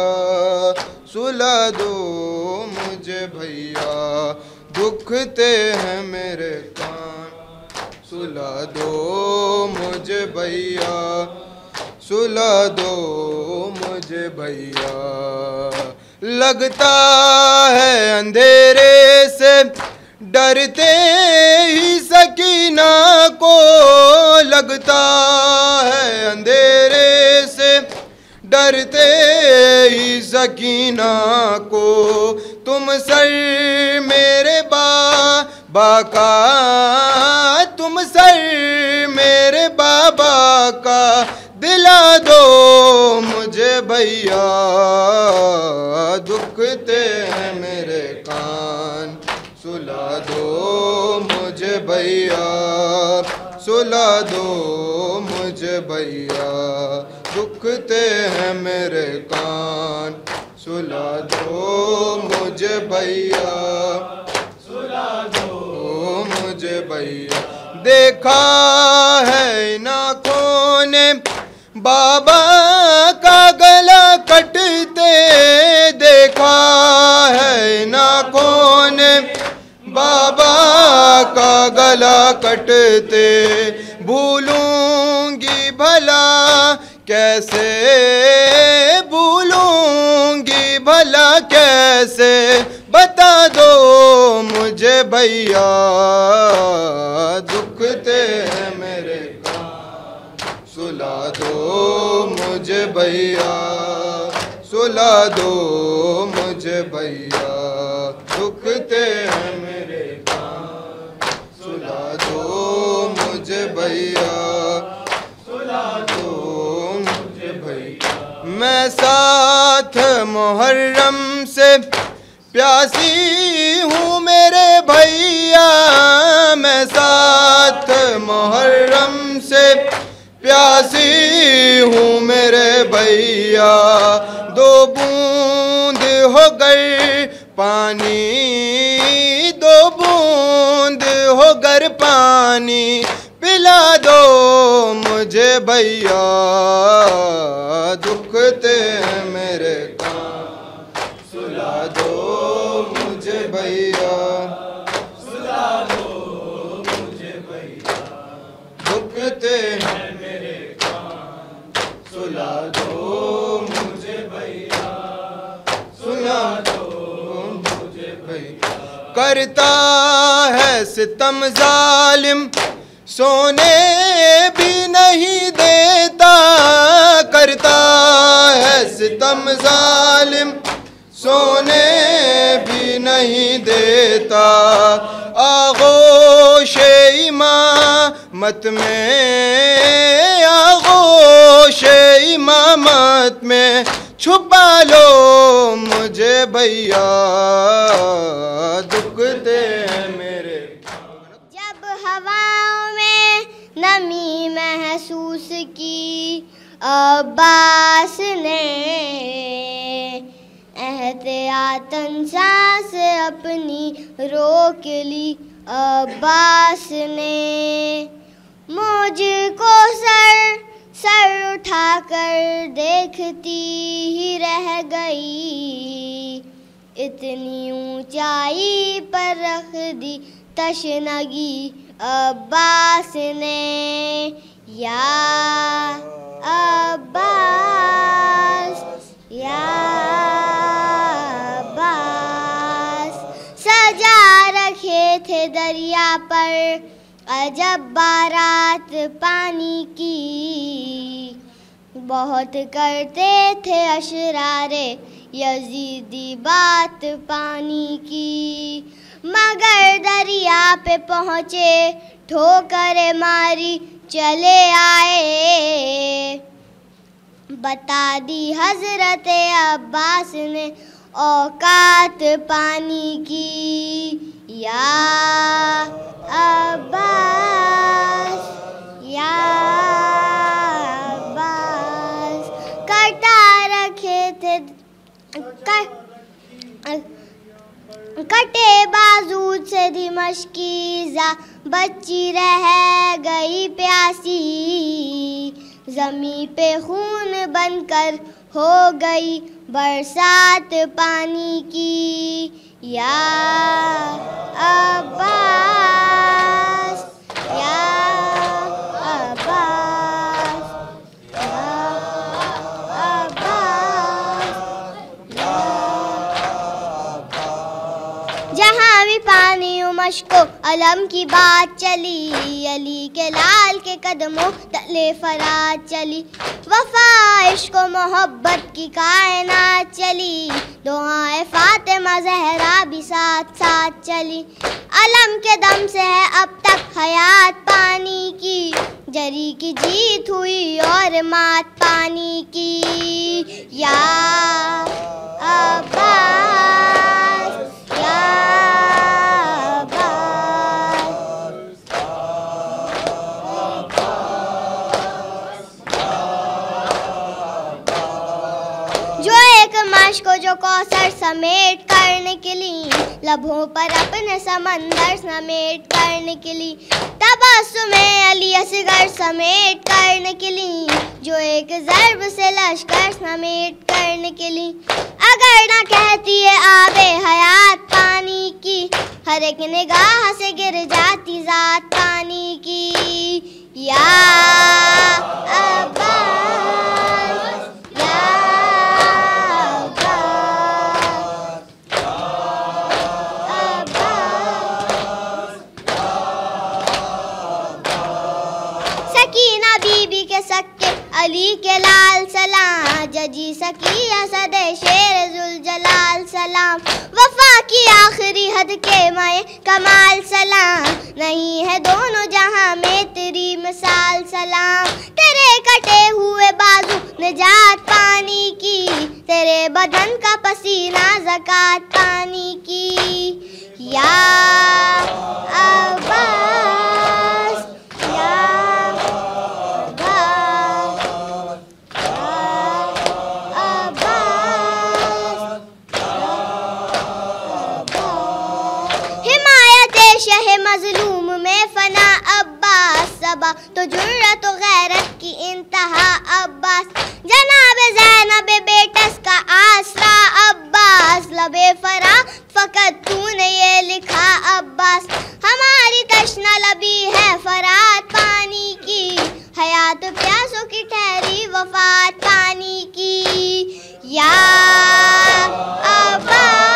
सुला दो मुझे भैया। दुखते हैं मेरे कान, सुला दो मुझे भैया, सुला दो मुझे भैया। लगता है अंधेरे से डरते ही सकीना को, लगता है अंधेरे से डरते ही सकीना को। तुम सर मेरे बाबा का, तुम सर मेरे बाबा का दिला दो मुझे भैया। दुखते हैं मेरे कान सुला दो मुझे भैया, सुला दो मुझे भैया। दुखते हैं मेरे कान सुला दो मुझे भैया, सुला दो मुझे भैया। देखा है इन आँखों ने बाबा का गला कटते, देखा है इन आँखों ने बाबा का गला कटते। भूलूंगी भला कैसे, भूलूंगी भला कैसे, बता दो मुझे भैया। दुखते हैं मेरे कान सुला दो मुझे भैया, सुला दो मुझे भैया। दुखते हैं मेरे कान सुला दो मुझे भैया, सुला दो मुझे भैया। मैं साथ मुहर्रम से प्यासी हूँ मेरे भैया, मैं साथ मुहर्रम से प्यासी हूँ मेरे भैया। दो बूंद हो गए पानी, दो बूंद हो गर पानी, पिला दो मुझे भैया। दुखते हैं मेरे कान सुला दो मुझे भैया, सुला दो मुझे भैया। दुखते हैं मेरे कान सुला दो मुझे भैया, सुला दो मुझे भैया। करता है सितम जालिम सोने भी नहीं देता, करता है सितम जालिम सोने भी नहीं देता। आगोश इमामत में, आगोश इमामत में छुपा लो मुझे भैया। दुखते हैं मेरे। जब हवाओं में नमी महसूस की अब्बास ने, एहतियातन सांस अपनी रोक ली अब्बास ने। मुझको सर उठाकर देखती ही रह गई, इतनी ऊंचाई पर रख दी तशनगी अब्बास ने। या अब्बास, या अब्बास, सजा रखे थे दरिया पर अजब बारात पानी की। बहुत करते थे अशरारे यजीदी बात पानी की, मगर दरिया पे पहुँचे ठोकर मारी चले आए। बता दी हजरत अब्बास ने औकात पानी की। या अब्बास, या अब्बास, कटा रखे थे कटे बाजू से दिमश्की जा बच्ची रह गई प्यासी। ज़मीं पे खून बनकर हो गई बरसात पानी की। या अब्बास, या अब्बास, या पानी मशको अलम की बात चली, अली के लाल के कदमों तले फरात चली। वफा इश्क मोहब्बत की कायनात चली, दुआए फातिमा ज़हरा भी साथ साथ चली। अलम के दम से है अब तक हयात पानी की, जरी की जीत हुई और मात पानी की। या अब्बास या को जो कौसर समेट कर निकली, लबों पर अपने समंदर समेट कर निकली। तबस्सुमे अली असगर समेट कर निकली, जो एक ज़र्ब से लश्कर समेट कर निकली। अगर ना कहती है आबे हयात पानी की, हर एक निगाह से गिर जाती ज़ात पानी की। या अली के लाल सलाम, जजी सकिया सदे शेर जुल जलाल सलाम। वफा की आखिरी हद के मैं कमाल सलाम, नहीं है दोनों जहां में तेरी मिसाल सलाम। तेरे कटे हुए बाजू निजात पानी की, तेरे बदन का पसीना ज़कात पानी की। या अब्बास या शह मजलूम में फना अब्बास, सबा तो जुर्रत तो गैरत की इंतहा अब्बास। जनाब ज़ैनब बेटस का आसरा अब्बास, लबे फरा फ़कत तूने ये लिखा अब्बास। हमारी तशना लबी है फरात पानी की, हयात प्यासों की ठहरी वफात पानी की। या अब्बास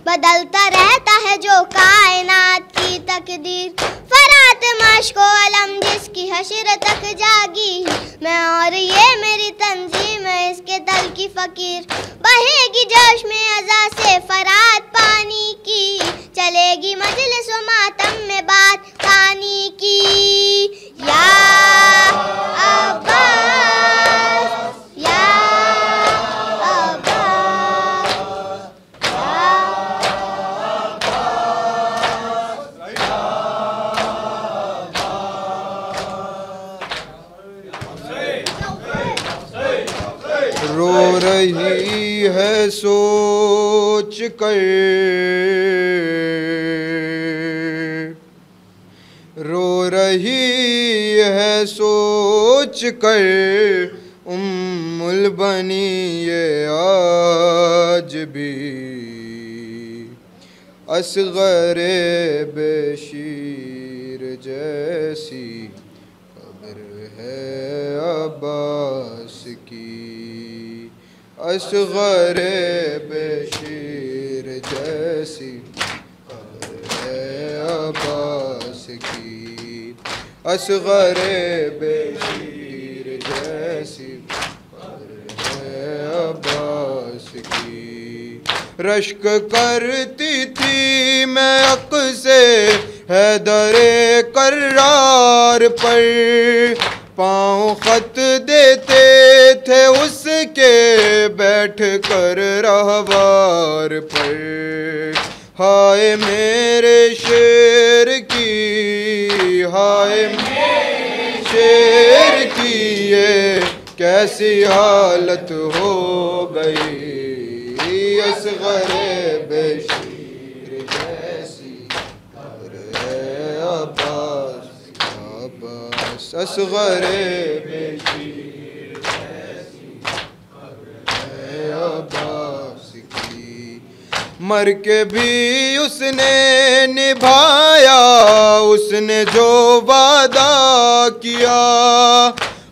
बदलता रहता है जो कायनात की तकदीर। फरात मश्को अलम जिसकी हशर तक जागी, मैं और ये मेरी तंजीम है इसके दल की फ़कीर। बहेगी जोश में अज़ा से फरात पानी की, चलेगी मजलिस व मातम में बात पानी की। या अब्बास या रो रही है सोच कर, रो रही है सोच कर उम्मुल बनी ये आज भी। असग़रे बेशीर जैसी खबर है अब्बास की। असग़रे बेशीर जैसी खबर है अब्बास की। असग़रे बेशीर जैसी खबर है अब्बास की। रश्क करती थी मैं अक़्से हैदरे कर्रार पर, पाँव ख़त देते थे उसके बैठ कर रहवार पर। हाय मेरे शेर की, हाय मेरे शेर की ये कैसी हालत हो गई। असग़रे बेशीर जैसी खबर है अब्बास, अब्बास। असग़रे बेशीर जैसी खबर है अब्बास की। मर के भी उसने निभाया उसने जो वादा किया।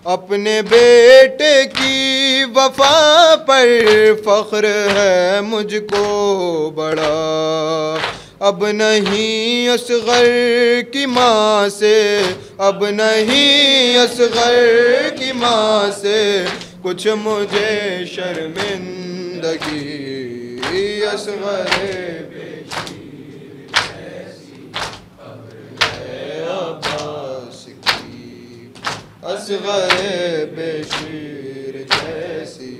अपने बेटे की वफा पर फख्र है मुझको बड़ा। अब नहीं असगर की माँ से, अब नहीं असगर की माँ से कुछ मुझे शर्मिंदगी। असगर असगर बेशीर जैसी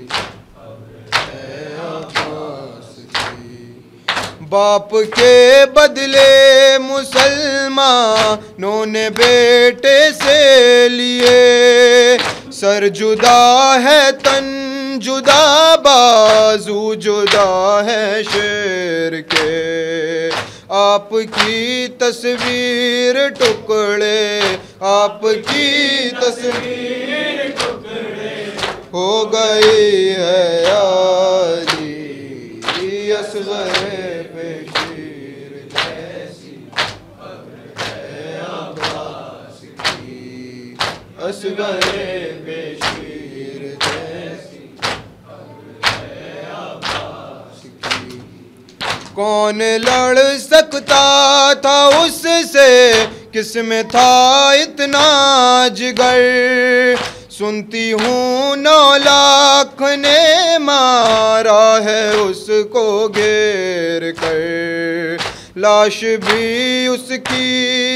अब्बास की। बाप के बदले मुसलमानों ने बेटे से लिए। सर जुदा है तन जुदा बाजू जुदा है शेर के। आपकी तस्वीर टुकड़े, आपकी तस्वीर टुकड़े हो गई है यारी। असगर बेशीर जैसी है अब्बास की। असगर बेशीर जैसी है अब्बास की। कौन लड़ सकता था उससे, किसमें था इतना जिगर। सुनती हूँ 9 लाख ने मारा है उसको घेर कर। लाश भी उसकी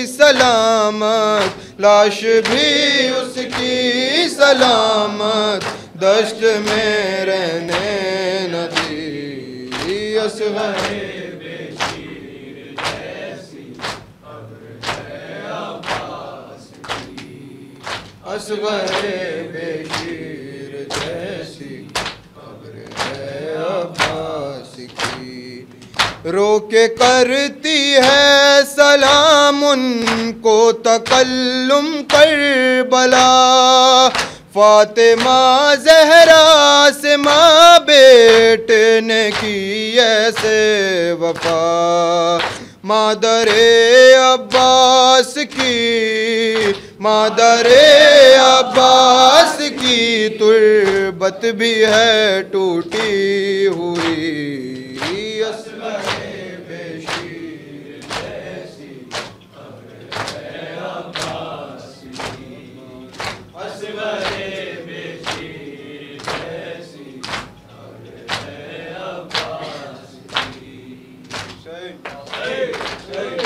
सलामत, लाश भी उसकी सलामत दश्त में रहने न दी। असगर बेशीर जैसी है अब्बास की। असगर बेशीर जैसी है अब्बास की। रोके करती है सलाम उनको तकल्लुम करबला। फातिमा ज़हरा से माँ बेटे ने की ऐसे वफा। मादरे अब्बास की, मादरे अब्बास की तुर्बत भी है टूटी हुई। Say.